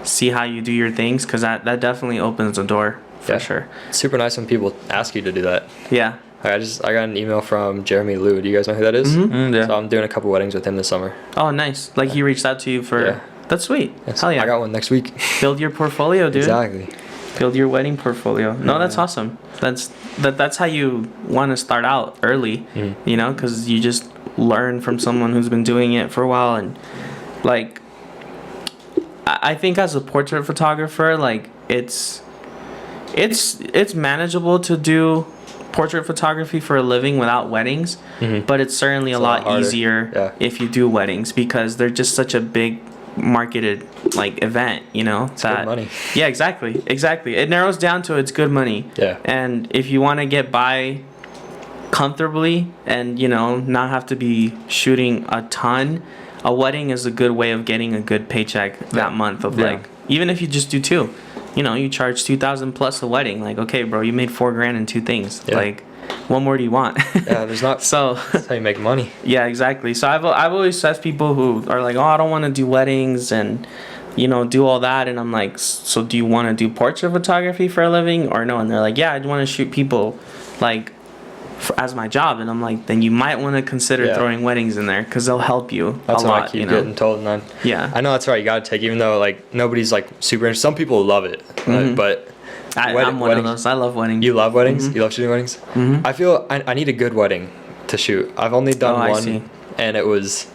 S1: see how you do your things? Because that definitely opens the door for
S3: Yeah.
S1: sure.
S3: It's super nice when people ask you to do that.
S1: Yeah.
S3: Like, I got an email from Jeremy Liu. Do you guys know who that is?
S2: Yeah.
S3: So I'm doing a couple weddings with him this summer.
S1: Oh, nice. Like, he reached out to you for...
S3: Yeah.
S1: That's sweet.
S3: Yes,
S1: Hell yeah.
S3: I got one next week.
S1: Build your portfolio, dude.
S3: Exactly.
S1: Build your wedding portfolio. No, that's awesome. That's how you want to start out early, you know, because you just learn from someone who's been doing it for a while. And like, I think as a portrait photographer, like it's manageable to do portrait photography for a living without weddings, but it's certainly a lot
S3: harder.
S1: easier if you do weddings because they're just such a big marketed like event, you know.
S3: It's good money.
S1: Yeah, exactly. It narrows down to it's good money.
S3: Yeah.
S1: And if you want to get by comfortably and, you know, not have to be shooting a ton, a wedding is a good way of getting a good paycheck that month of like, even if you just do 2, you know, you charge $2,000 plus a wedding. Like, okay, bro, you made $4,000 in 2 things.
S3: Yeah.
S1: Like, what more do you want?
S3: Yeah, there's not.
S1: So
S3: That's how you make money.
S1: yeah, exactly. So I've always asked people who are like, oh, I don't want to do weddings and, you know, do all that. And I'm like, so do you want to do portrait photography for a living or no? And they're like, yeah, I want to shoot people like as my job. And I'm like, then you might want to consider throwing weddings in there because they'll help you
S3: That's
S1: a
S3: what
S1: lot.
S3: I keep
S1: you know?
S3: getting told. And
S1: Yeah.
S3: I know that's right. You got to take, even though like nobody's like super interested. Some people love it, but
S1: I'm one of those. I love weddings.
S3: you love weddings? You love shooting weddings? I feel I need a good wedding to shoot. I've only done one, and it was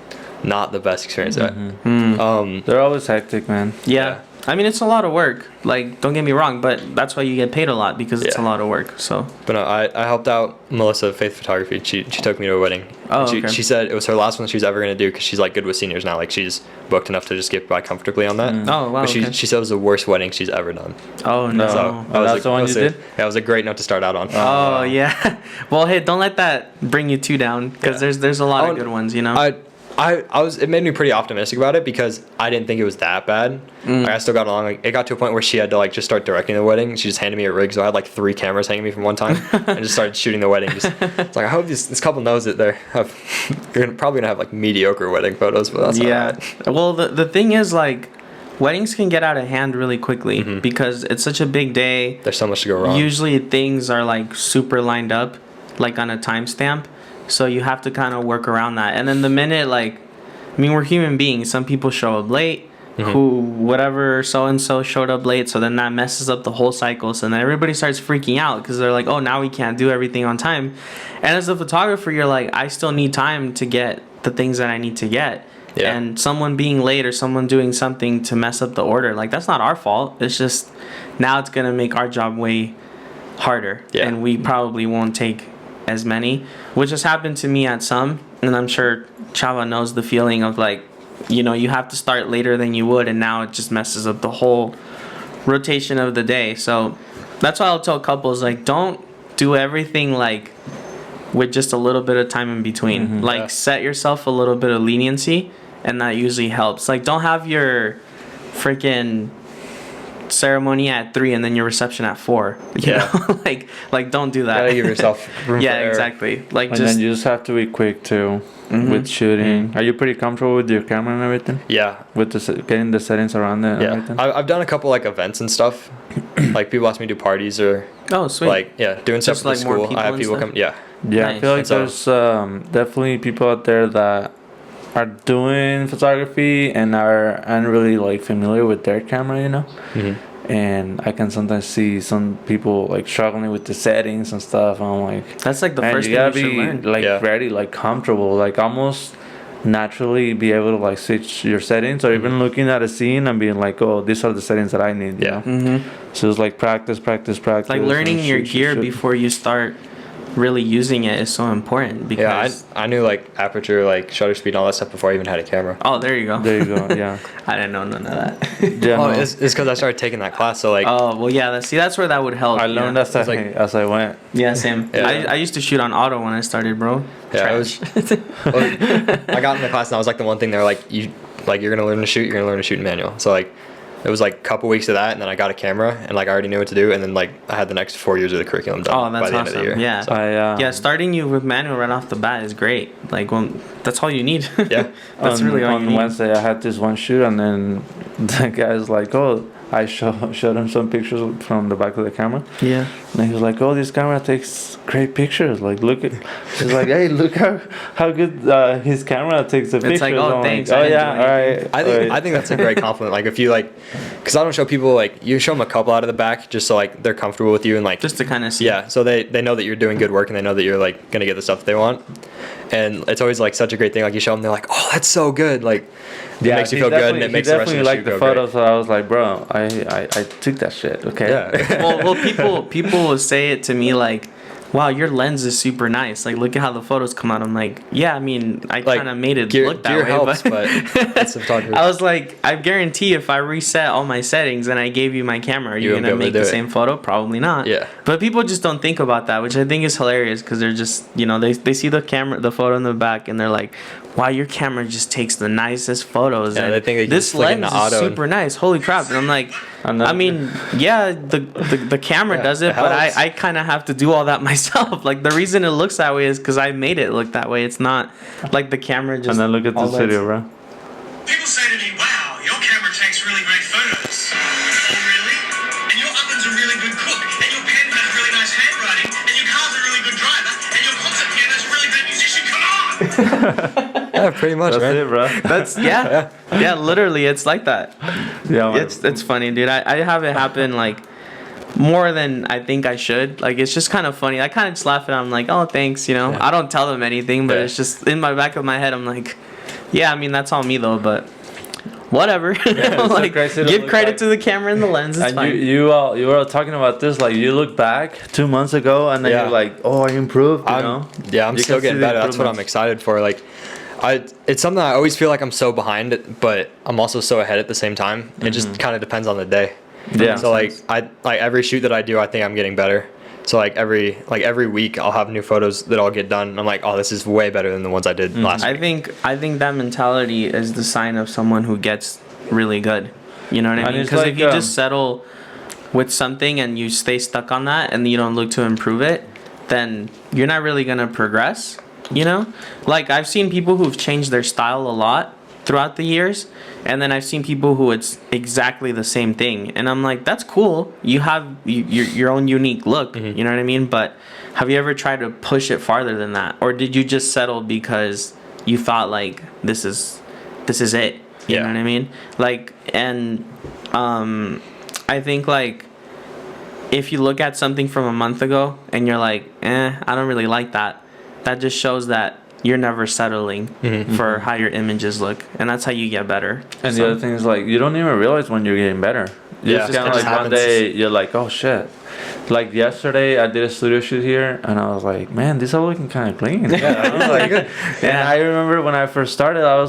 S3: not the best experience.
S2: They're always hectic, man.
S1: Yeah. I mean, it's a lot of work. Like, don't get me wrong, but that's why you get paid a lot because it's a lot of work. So.
S3: But no, I helped out Melissa at Faith Photography. She took me to a wedding.
S1: Oh,
S3: she,
S1: okay.
S3: she said it was her last one she was ever gonna do because she's like good with seniors now. Like she's booked enough to just get by comfortably on that.
S1: Oh wow.
S3: But she said it was the worst wedding she's ever done.
S1: Oh no.
S3: So
S2: that's the one you did?
S3: Yeah, it was a great note to start out on.
S1: Oh yeah. Well, hey, don't let that bring you too down because there's a lot of good ones, you know.
S3: I was. It made me pretty optimistic about it because I didn't think it was that bad. Like, I still got along. Like, it got to a point where she had to like just start directing the wedding. She just handed me a rig, so I had like 3 cameras hanging me from one time, and just started shooting the wedding. It's like I hope this couple knows that you're probably gonna have like mediocre wedding photos, but that's alright.
S1: Well, the thing is like, weddings can get out of hand really quickly because it's such a big day.
S3: There's so much to go wrong.
S1: Usually things are like super lined up, like on a timestamp. So you have to kind of work around that. And then the minute, like, I mean, we're human beings. Some people show up late, whatever, so-and-so showed up late. So then that messes up the whole cycle. So then everybody starts freaking out because they're like, oh, now we can't do everything on time. And as a photographer, you're like, I still need time to get the things that I need to get. Yeah. And someone being late or someone doing something to mess up the order, like, that's not our fault. It's just now it's going to make our job way harder. Yeah. And we probably won't take as many, which has happened to me at some, and I'm sure Chava knows the feeling of like, you know, you have to start later than you would, and now it just messes up the whole rotation of the day. So that's why I'll tell couples, like, don't do everything like with just a little bit of time in between. Like, set yourself a little bit of leniency, and that usually helps. Like, don't have your freaking ceremony at 3 and then your reception at 4. You know? like don't do that.
S3: Gotta give yourself room for error.
S1: Exactly. Like,
S2: and then you just have to be quick too with shooting. Are you pretty comfortable with your camera and everything?
S3: Yeah.
S2: With getting the settings around it and everything?
S3: I've done a couple like events and stuff. Like people ask me to do parties or
S1: sweet.
S3: Like doing stuff
S1: just
S3: for the
S1: like more
S3: school. I have people come. Yeah.
S2: I feel like there's definitely people out there that are doing photography and aren't really like familiar with their camera, you know. And I can sometimes see some people like struggling with the settings and stuff. And I'm like,
S1: that's like the first
S2: you
S1: thing
S2: gotta
S1: you should
S2: be
S1: learn.
S2: like ready, like comfortable, like almost naturally be able to like switch your settings, or even looking at a scene and being like, oh, these are the settings that I need. So it's like practice.
S1: Like learning your gear before you start really using it is so important because
S3: I knew like aperture, like shutter speed and all that stuff before I even had a camera.
S1: Oh, there you go.
S2: Yeah.
S1: I didn't know none of that.
S3: It's because I started taking that class, so like
S1: that's where that would help.
S2: I learned as I went.
S1: Yeah, same. I used to shoot on auto when I started, bro.
S3: I got in the class and I was like the one thing they're like, you're gonna learn to shoot in manual. So like it was like a couple weeks of that, and then I got a camera, and like I already knew what to do, and then like I had the next 4 years of the curriculum done by the end of the year.
S1: Yeah,
S3: so.
S1: Starting you with manual right off the bat is great. Like that's all you need. That's really all you need.
S2: On Wednesday, I had this one shoot, and then the guy's like, "Oh." I showed him some pictures from the back of the camera.
S1: Yeah.
S2: And he was like, "Oh, this camera takes great pictures. Like, look at." He's like, "Hey, look how good his camera takes the pictures."
S1: It's like, oh, thanks.
S2: Like, oh yeah, all right.
S3: I think that's a great compliment. Like if you like, because I don't show people, like, you show them a couple out of the back just so, like, they're comfortable with you and, like,
S1: Just to kind of see.
S3: yeah, so they know that you're doing good work and they know that you're, like, gonna get the stuff that they want. And it's always, like, such a great thing. Like, you show them, they're like, oh, that's so good. Like, it makes you feel good, and it makes the rest of the shoot go
S2: photos,
S3: great.
S2: so I was like, bro, I took that shit. Okay.
S3: Yeah.
S1: well, people will say it to me like, wow, your lens is super nice. Like, look at how the photos come out. I'm like, yeah, I mean, I
S3: Like,
S1: kind of made it
S3: gear-
S1: look that
S3: gear
S1: way.
S3: helps, but it's photography.
S1: I was like, I guarantee if I reset all my settings and I gave you my camera, are you
S3: You wouldn't
S1: going to
S3: be able
S1: make
S3: to
S1: the
S3: do it.
S1: same photo? Probably not.
S3: Yeah.
S1: But people just don't think about that, which I think is hilarious because they're just, you know, they see the camera, the photo in the back, and they're like, wow, your camera just takes the nicest photos.
S3: Yeah,
S1: And
S3: they think they can
S1: this
S3: just flick
S1: lens
S3: into
S1: is
S3: auto and-
S1: super nice. Holy crap. And I'm like, I mean, yeah, the camera
S3: Yeah,
S1: does it,
S3: it
S1: but
S3: helps.
S1: I kind of have to do all that myself. Like, the reason it looks that way is because I made it look that way. It's not like the camera just...
S2: And then look at
S1: all
S2: this
S1: lets-
S2: video, bro.
S4: People say to me, wow, your camera takes really great photos. Oh, really? And your oven's a really good cook. And your pen has really nice handwriting. And your car's a really good driver. And your concert piano's a really great musician. Come on!
S3: Yeah, pretty much,
S2: That's
S3: man.
S2: it, bro.
S1: That's yeah, literally, it's like that.
S2: Yeah, man.
S1: It's funny, dude. I have it happen like more than I think I should. Like, it's just kind of funny. I kind of just laugh at it. I'm like, oh, thanks, you know.
S3: Yeah.
S1: I don't tell them anything, but
S3: Yeah.
S1: it's just in my back of my head. I'm like, yeah, I mean, that's all me though, but whatever. Like,
S2: crazy to
S1: give
S2: look
S1: credit
S2: back.
S1: to the camera and the lens. It's
S2: And
S1: fine.
S2: you were talking about this, like, you look back 2 months ago and then
S3: Yeah.
S2: you're like, oh, I improved, you know?
S3: I'm
S2: You
S3: still
S2: can see
S3: getting
S2: the
S3: better. That's what I'm
S2: improvements.
S3: excited for. Like, it's something I always feel like I'm so behind, but I'm also so ahead at the same time. It just kind of depends on the day.
S2: Yeah.
S3: So like every shoot that I do, I think I'm getting better. So like every week I'll have new photos that I'll get done. And I'm like, oh, this is way better than the ones I did last
S1: I
S3: week.
S1: think that mentality is the sign of someone who gets really good. You know what I
S2: And
S1: mean?
S2: it's
S1: Because
S2: like,
S1: if you just settle with something and you stay stuck on that and you don't look to improve it, then you're not really gonna progress. You know, like I've seen people who've changed their style a lot throughout the years, and then I've seen people who it's exactly the same thing, and I'm like, that's cool. You have your own unique look.
S3: Mm-hmm.
S1: You know what I mean? But have you ever tried to push it farther than that, or did you just settle because you thought like this is it? You know
S3: Yeah.
S1: what I mean? Like, and I think like if you look at something from a month ago and you're like, I don't really like that. That just shows that you're never settling for how your images look, and that's how you get better.
S2: And
S1: So-
S2: the other thing is, like, you don't even realize when you're getting better.
S3: Yeah,
S2: It's kind
S3: it
S2: of
S3: just
S2: like one
S3: happens.
S2: day you're like, oh shit. Like yesterday, I did a studio shoot here, and I was like, man, these are looking kind of clean. Yeah, I was like, and I remember when I first started, I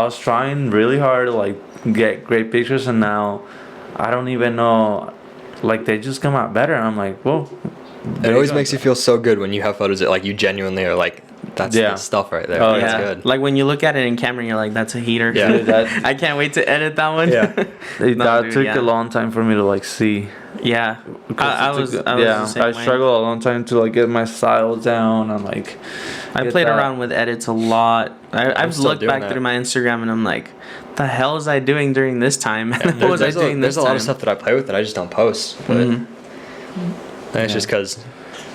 S2: was trying really hard to like get great pictures, and now I don't even know, like they just come out better. And I'm like, whoa.
S3: It always makes you feel so good when you have photos that like you genuinely are like, that's
S2: Yeah.
S3: the stuff right there.
S2: Oh,
S3: That's
S1: yeah,
S3: good.
S1: like when you look at it in camera, you're like, that's a heater.
S3: Yeah.
S2: Dude, that-
S1: I can't wait to edit that one.
S3: Yeah.
S2: that
S1: No, dude,
S2: took
S1: yeah.
S2: a long time for me to like see.
S1: Yeah, I was the same
S2: I
S1: way.
S2: struggled a long time to like get my style down and like.
S1: I
S2: get
S1: played
S2: that.
S1: around with edits a lot. I've
S3: still
S1: looked
S3: doing
S1: back
S3: that.
S1: through my Instagram and I'm like, the hell was I doing during this time? And what was I doing
S3: there's
S1: this
S3: a lot
S1: time?
S3: of stuff that I play with that I just don't post. But and it's just because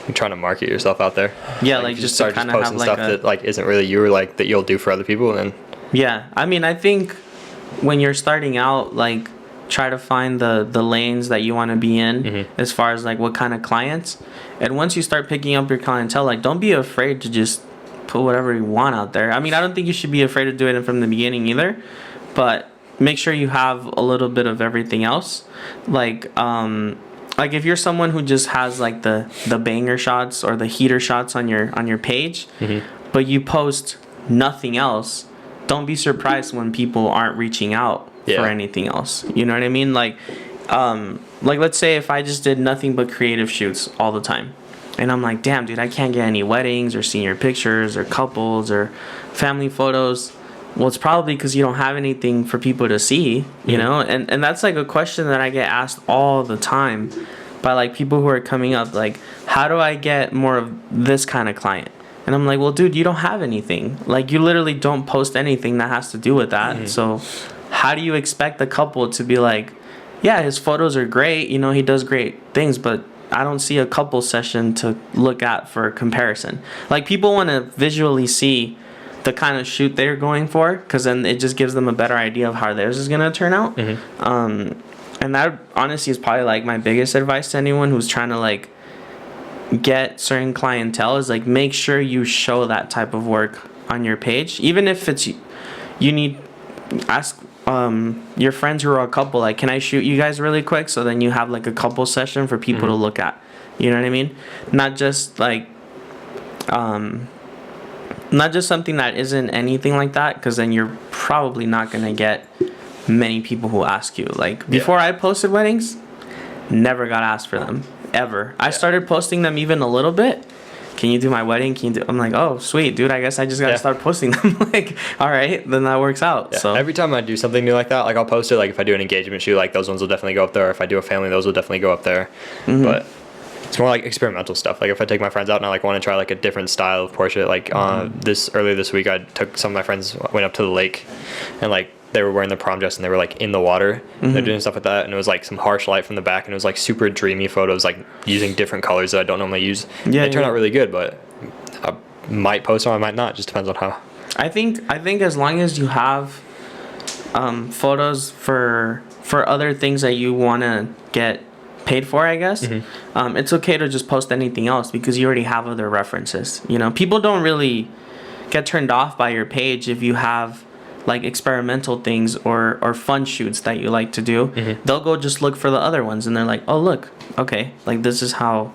S3: you're trying to market yourself out there.
S1: Yeah, like
S3: you
S1: just to
S3: start
S1: kind of have
S3: posting
S1: like
S3: stuff
S1: a...
S3: that like isn't really you or like that you'll do for other people, and then
S1: Yeah, I mean, I think when you're starting out, like, try to find the lanes that you want to be in as far as like what kind of clients. And once you start picking up your clientele, like, don't be afraid to just put whatever you want out there. I mean, I don't think you should be afraid to do it from the beginning either, but make sure you have a little bit of everything else. Like if you're someone who just has like the banger shots or the heater shots on your page, but you post nothing else, don't be surprised when people aren't reaching out for
S3: Yeah.
S1: anything else. You know what I mean? Like let's say if I just did nothing but creative shoots all the time, and I'm like, damn, dude, I can't get any weddings or senior pictures or couples or family photos. Well, it's probably because you don't have anything for people to see, you know? And that's like a question that I get asked all the time by like people who are coming up, like, how do I get more of this kind of client? And I'm like, well, dude, you don't have anything. Like, you literally don't post anything that has to do with that. So how do you expect a couple to be like, yeah, his photos are great, you know, he does great things, but I don't see a couple session to look at for comparison. Like, people want to visually see the kind of shoot they're going for, because then it just gives them a better idea of how theirs is going to turn out. And that honestly is probably like my biggest advice to anyone who's trying to like get certain clientele is like make sure you show that type of work on your page, even if it's you need ask your friends who are a couple, like, can I shoot you guys really quick, so then you have like a couple session for people to look at, you know what I mean? Not just like not just something that isn't anything like that, because then you're probably not gonna get many people who ask you. Like before I posted weddings, never got asked for them ever. I started posting them even a little bit. Can you do my wedding? Can you do? I'm like, oh sweet, dude. I guess I just gotta start posting them. Like, all right, then that works out.
S3: Yeah.
S1: So
S3: every time I do something new like that, like I'll post it. Like if I do an engagement shoot, like those ones will definitely go up there. If I do a family, those will definitely go up there. But it's more like experimental stuff. Like if I take my friends out and I like want to try like a different style of portrait, like earlier this week, I took some of my friends, went up to the lake, and like they were wearing the prom dress and they were like in the water. They're doing stuff like that, and it was like some harsh light from the back, and it was like super dreamy photos, like using different colors that I don't normally use. They turned out really good, but I might post or I might not. Just depends on how.
S1: I think as long as you have photos for other things that you want to get paid for, I guess it's okay to just post anything else, because you already have other references. You know, people don't really get turned off by your page if you have like experimental things or fun shoots that you like to do. They'll go just look for the other ones, and they're like, oh look, okay, like this is how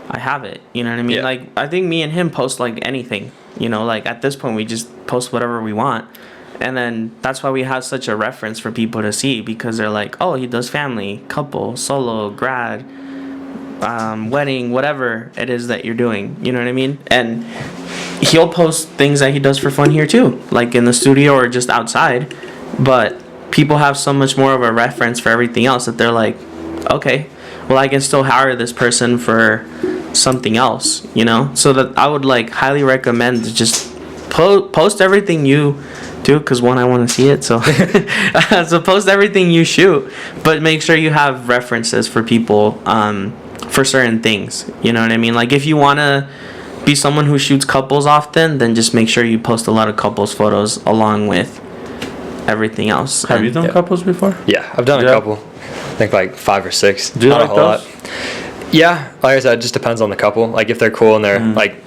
S1: I have it, you know what I mean? Like I think me and him post like anything, you know, like at this point we just post whatever we want. And then that's why we have such a reference for people to see, because they're like, oh, he does family, couple, solo, grad, wedding, whatever it is that you're doing, you know what I mean? And he'll post things that he does for fun here too, like in the studio or just outside. But people have so much more of a reference for everything else that they're like, okay, well, I can still hire this person for something else, you know? So that I would like highly recommend to just post everything you do, because one, I want to see it, so so post everything you shoot, but make sure you have references for people for certain things, you know what I mean? Like if you want to be someone who shoots couples often, then just make sure you post a lot of couples photos along with everything else.
S2: Have you done couples before?
S3: Yeah, I've done a couple. I think like 5 or 6.
S2: Do you
S3: Not
S2: like
S3: a whole
S2: those?
S3: lot. Yeah, like I said, it just depends on the couple. Like if they're cool and they're like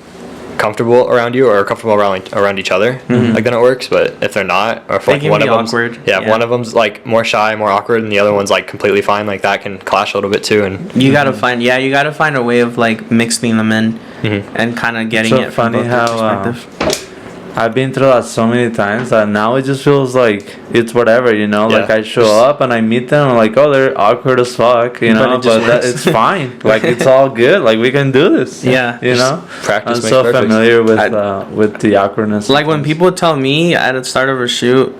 S3: comfortable around you or comfortable around each other, like then it works. But if they're not, or if
S1: They
S3: like
S1: can
S3: one
S1: be
S3: of them's
S1: awkward.
S3: if one of them's like more shy, more awkward, and the other one's like completely fine, like that can clash a little bit too. And
S1: you gotta find a way of like mixing them in and kind of getting
S2: So
S1: it from
S2: funny
S1: both
S2: how
S1: perspectives.
S2: I've been through that so many times that now it just feels like it's whatever, you know. Like I show up and I meet them, I'm like, oh, they're awkward as fuck, you know. But it's fine. Like it's all good. Like we can do this.
S1: Yeah.
S2: you know.
S3: practice
S2: I'm
S3: makes
S2: so
S3: perfect.
S2: familiar with the awkwardness.
S1: Like when people tell me at the start of a shoot,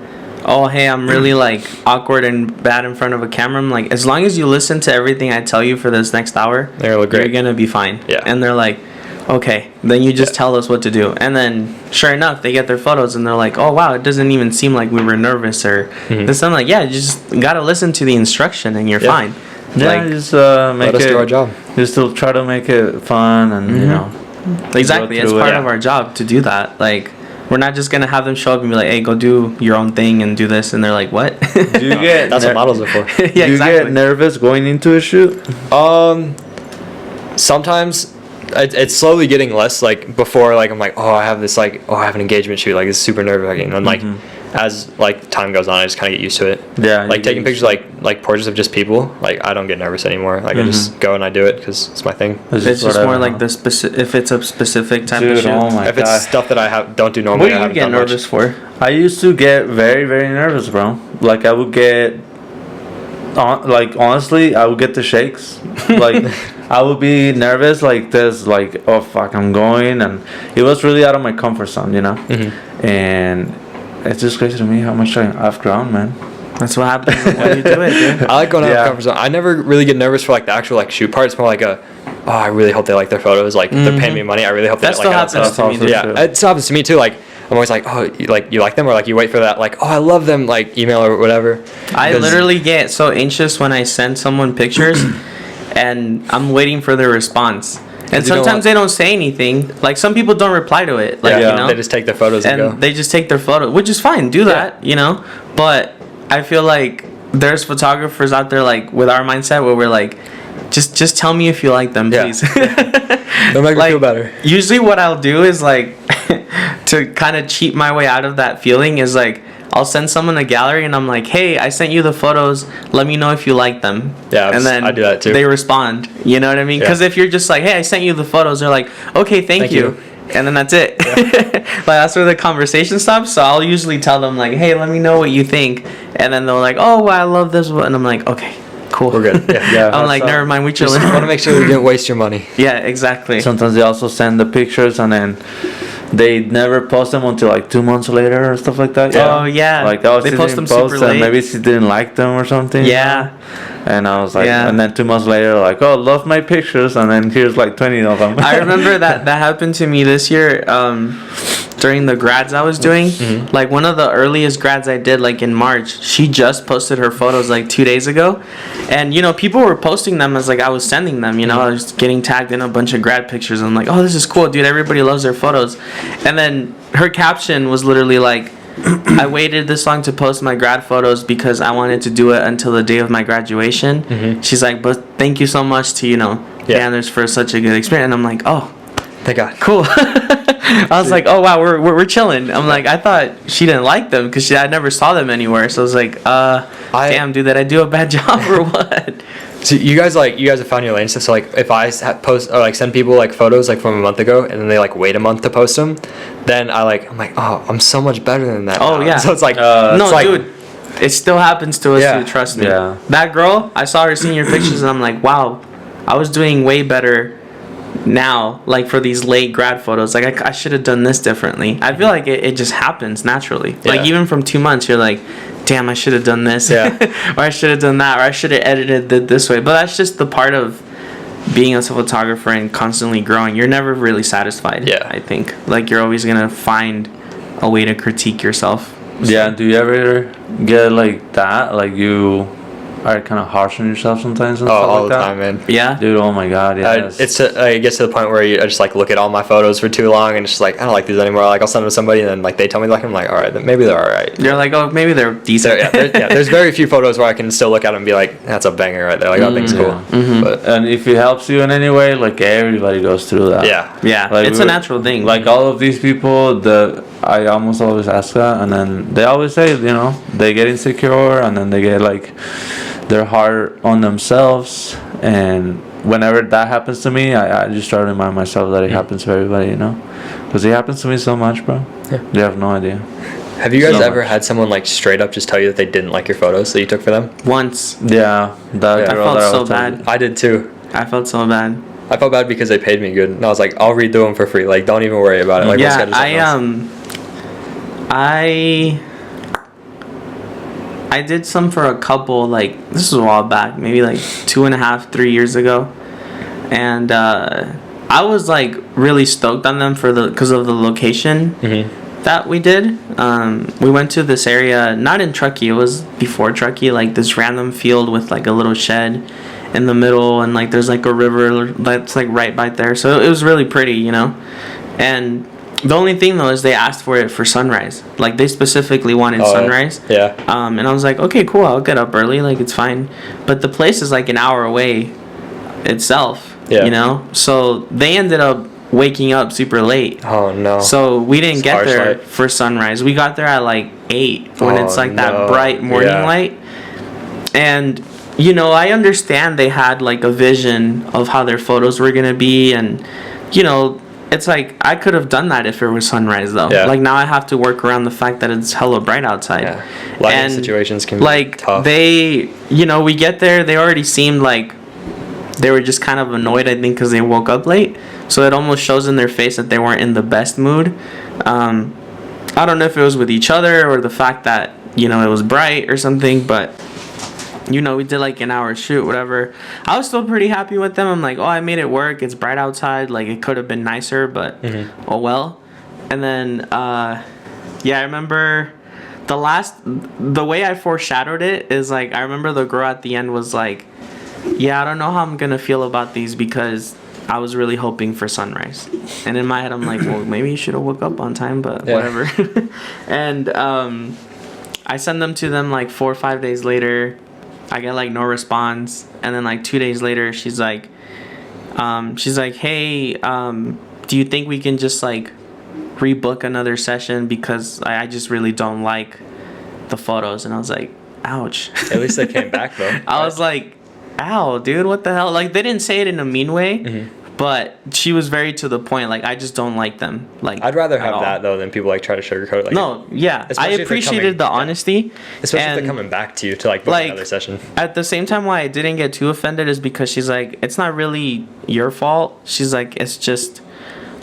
S1: oh hey, I'm really like awkward and bad in front of a camera, I'm like, as long as you listen to everything I tell you for this next hour,
S3: They're gonna look great.
S1: you're gonna be fine.
S3: Yeah.
S1: And they're like, okay, then you just tell us what to do. And then sure enough, they get their photos and they're like, oh wow, it doesn't even seem like we were nervous or this. I'm like, yeah, you just gotta listen to the instruction and you're fine.
S2: Yeah,
S1: Like,
S2: just make
S3: Let us
S2: it
S3: do our job.
S2: just to try to make it fun and you know.
S1: exactly,
S2: go
S1: it's
S2: through
S1: part
S2: it.
S1: of our job to do that. Like, we're not just gonna have them show up and be like, hey, go do your own thing and do this, and they're like, what?
S2: Do you get
S3: That's what models are for.
S1: Yeah,
S2: do you
S1: exactly.
S2: get nervous going into a shoot?
S3: Sometimes it's slowly getting less. Like before, like I'm like, oh, I have this like, oh, I have an engagement shoot. Like it's super nerve wracking. And like as like time goes on, I just kind of get used to it.
S2: Yeah,
S3: Like
S2: you
S3: taking
S2: get
S3: pictures like portraits of just people. Like I don't get nervous anymore. Like I just go and I do it because it's my thing.
S1: It's just
S2: whatever,
S1: more like
S2: huh?
S1: the if it's a specific type of
S2: Dude,
S1: shoot.
S2: oh my
S3: If
S2: god.
S3: it's stuff that I don't do
S1: What
S3: normally,
S1: do
S3: I
S1: you
S3: haven't
S1: get
S3: done much.
S1: nervous for?
S2: I used to get very, very nervous, bro. Like I would get, like honestly, I would get the shakes. Like I would be nervous, like this, like oh fuck, I'm going, and it was really out of my comfort zone, you know. And it's just crazy to me how much I've grown, man.
S1: That's what happens when you do it, dude.
S3: I like going out of
S2: Yeah.
S3: the comfort zone. I never really get nervous for like the actual like shoot part. It's more like a, oh, I really hope they like their photos. Like they're paying me money. I really hope
S1: That
S3: they
S1: still
S3: like
S1: happens
S3: it.
S1: to me,
S2: also
S1: dude.
S3: Yeah,
S2: true.
S3: it still happens to me too. Like I'm always like, oh, you like them, or like you wait for that, like, oh, I love them, like email or whatever.
S1: I
S3: 'Cause-
S1: literally get so anxious when I send someone pictures and I'm waiting for their response. And
S3: you don't
S1: sometimes
S3: want-
S1: they don't say anything. Like some people don't reply to it. Like,
S3: yeah,
S1: you know,
S3: they just take their photos and go.
S1: and they just take their photo, which is fine. Do that, you know. But I feel like there's photographers out there like with our mindset where we're like, just tell me if you like them,
S3: Yeah.
S1: please.
S3: Don't make me
S1: Like,
S3: feel better.
S1: usually what I'll do is like to kind of cheat my way out of that feeling is like I'll send someone a gallery and I'm like, hey, I sent you the photos. Let me know if you like them.
S3: Yeah,
S1: and then
S3: I do that too.
S1: they respond. You know what I mean? Because
S3: Yeah.
S1: if you're just like, hey, I sent you the photos, they're like, okay, thank you. And then that's it. Like that's where the conversation stops. So I'll usually tell them like, hey, let me know what you think. And then they're like, oh, I love this one. And I'm like, okay, cool.
S3: We're good. Yeah.
S2: Yeah,
S1: I'm like,
S2: that's,
S1: never mind, we
S3: Just
S1: chilling.
S3: want to make sure you didn't waste your money.
S1: Yeah, exactly.
S2: Sometimes they also send the pictures and then they never post them until like 2 months later or stuff like that.
S1: Oh, yeah.
S2: Like, oh,
S1: They
S2: she
S1: post
S2: didn't
S1: them super
S2: post them.
S1: late.
S2: Maybe she didn't like them or something.
S1: Yeah.
S2: And I was like,
S1: Yeah.
S2: and then 2 months later, like, oh, love my pictures, and then here's like 20 of them.
S1: I remember that happened to me this year during the grads I was doing.
S3: Mm-hmm.
S1: Like one of the earliest grads I did, like in March, she just posted her photos like 2 days ago. And, you know, people were posting them as like I was sending them, you know, I was getting tagged in a bunch of grad pictures. And I'm like, oh, this is cool, dude. Everybody loves their photos. And then her caption was literally like, I waited this long to post my grad photos because I wanted to do it until the day of my graduation.
S3: Mm-hmm.
S1: She's like, but thank you so much to, you know, Anders for such a good experience. And I'm like, oh,
S3: Thank God.
S1: cool. I was like, oh wow, we're chilling. I'm like, I thought she didn't like them because I never saw them anywhere. So I was like, damn, dude, did I do a bad job or what?
S3: So you guys have found your lane stuff. So like if I post or like send people like photos like from a month ago and then they like wait a month to post them, then I'm like, oh, I'm so much better than that.
S1: Oh,
S3: now.
S1: yeah.
S3: So it's like
S1: No,
S3: it's like,
S1: dude, it still happens to us.
S3: Yeah.
S1: Dude, trust me.
S2: Yeah.
S1: That girl, I saw her senior pictures and I'm like, wow, I was doing way better now, like for these late grad photos. Like I should have done this differently. I feel like it just happens naturally.
S3: Yeah.
S1: Like even from 2 months, you're like, damn, I should have done this.
S3: Yeah.
S1: Or I should have done that. Or I should have edited it this way. But that's just the part of being a photographer and constantly growing. You're never really satisfied.
S3: Yeah.
S1: I think like you're always gonna find a way to critique yourself.
S2: Yeah, do you ever get like that? Like you are kind of harsh on yourself sometimes and stuff
S3: all
S2: like
S3: the
S2: that?
S3: time, man.
S1: Yeah.
S2: Dude, oh my god, yeah.
S3: It gets to the point where I just like look at all my photos for too long and it's just like I don't like these anymore. Like I'll send them to somebody and then like they tell me like I'm like all right, then maybe they're all right.
S1: You're like, oh, maybe they're
S3: So
S1: decent.
S3: there's very few photos where I can still look at them and be like that's a banger right there. Like that thing's cool.
S2: Yeah.
S1: Mm-hmm.
S3: But
S2: And if it helps you in any way, like everybody goes through that.
S3: yeah,
S1: Yeah,
S2: Like,
S1: it's a natural thing.
S2: Like all of these people, I almost always ask that, and then they always say, you know, they get insecure, and then they get like, they're hard on themselves, and whenever that happens to me, I just try to remind myself that it happens to everybody, you know, because it happens to me so much, bro.
S3: Yeah.
S2: You have no idea.
S3: Have you guys
S2: So
S3: ever
S2: much.
S3: had someone like straight up just tell you that they didn't like your photos that you took for them?
S1: Once,
S2: Yeah, that
S3: Yeah.
S1: I
S2: girl
S1: felt
S2: that
S1: so
S2: was telling
S1: bad.
S2: you.
S3: I did too.
S1: I felt so bad.
S3: I felt bad because they paid me good, and I was like, I'll redo them for free. Like, don't even worry about it. Like, we'll
S1: Yeah,
S3: schedule something else.
S1: I did some for a couple, like, this was a while back, maybe like 2.5, 3 years ago. And I was like really stoked on them because of the location that we did. We went to this area, not in Truckee, it was before Truckee, like this random field with like a little shed in the middle, and like there's like a river that's like right by there. So it was really pretty, you know. And the only thing though is they asked for it for sunrise. Like they specifically wanted sunrise.
S3: Yeah.
S1: And I was like, okay, cool, I'll get up early, like it's fine. But the place is like an hour away itself, you know? So they ended up waking up super late.
S3: Oh no.
S1: So we didn't get
S3: harsh
S1: there
S3: light.
S1: for sunrise. We got there at like 8 when it's like that bright morning light. And you know, I understand they had like a vision of how their photos were gonna be, and you know, it's like I could have done that if it was sunrise though.
S3: Yeah.
S1: Like now I have to work around the fact that it's hella bright outside.
S3: Yeah. Lighting situations can
S1: like
S3: be tough.
S1: they, you know, we get there, they already seemed like they were just kind of annoyed, I think, because they woke up late. So it almost shows in their face that they weren't in the best mood. I don't know if it was with each other or the fact that, you know, it was bright or something, but you know, we did like an hour shoot, whatever. I was still pretty happy with them. I'm like, oh, I made it work. It's bright outside. Like, it could have been nicer, but oh well. And then, yeah, I remember the way I foreshadowed it is like, I remember the girl at the end was like, yeah, I don't know how I'm going to feel about these because I was really hoping for sunrise. And in my head, I'm like, well, maybe you should have woke up on time, but whatever. And, I I send them to them like 4 or 5 days later. I get like no response, and then like 2 days later, she's like, hey, do you think we can just like rebook another session because I just really don't like the photos? And I was like, ouch.
S3: At least they came back though.
S1: I was like, ow, dude, what the hell? Like, they didn't say it in a mean way, but she was very to the point. Like, I just don't like them. Like,
S3: I'd rather have that though than people like try to sugarcoat it. Like,
S1: no, yeah, I
S3: especially if they're
S1: appreciated the honesty.
S3: especially if
S1: and
S3: they're coming back to you to like book
S1: like,
S3: another session.
S1: At the same time, why I didn't get too offended is because she's like, it's not really your fault. She's like, it's just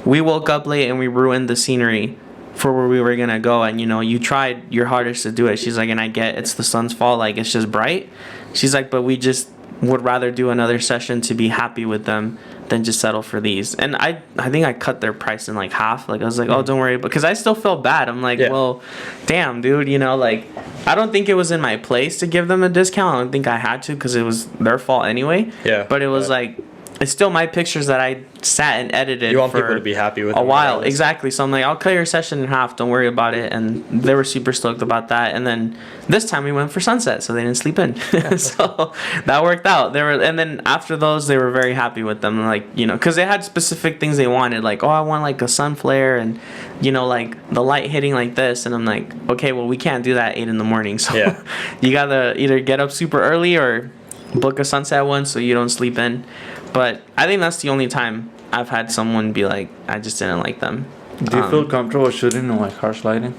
S1: we woke up late and we ruined the scenery for where we were gonna go, and you know, you tried your hardest to do it. She's like, and I get it's the sun's fault, like it's just bright. She's like, but we just would rather do another session to be happy with them than just settle for these. And I think I cut their price in like half. Like I was like, oh, don't worry, because I still felt bad. I'm like, well, damn, dude, you know, like I don't think it was in my place to give them a discount. I don't think I had to because it was their fault anyway.
S3: Yeah,
S1: but it was like, it's still my pictures that I sat and edited.
S3: You want
S1: for
S3: people to be happy with
S1: a while,
S3: regardless.
S1: exactly. So I'm like, I'll cut your session in half. Don't worry about it. And they were super stoked about that. And then this time we went for sunset, so they didn't sleep in. So that worked out. And then after those, they were very happy with them. Like, you know, because they had specific things they wanted. Like, oh, I want like a sun flare, and you know, like the light hitting like this. And I'm like, okay, well, we can't do that at 8 a.m. So you gotta either get up super early or book a sunset one so you don't sleep in. But I think that's the only time I've had someone be like, I just didn't like them.
S2: Do you feel comfortable shooting in like harsh lighting?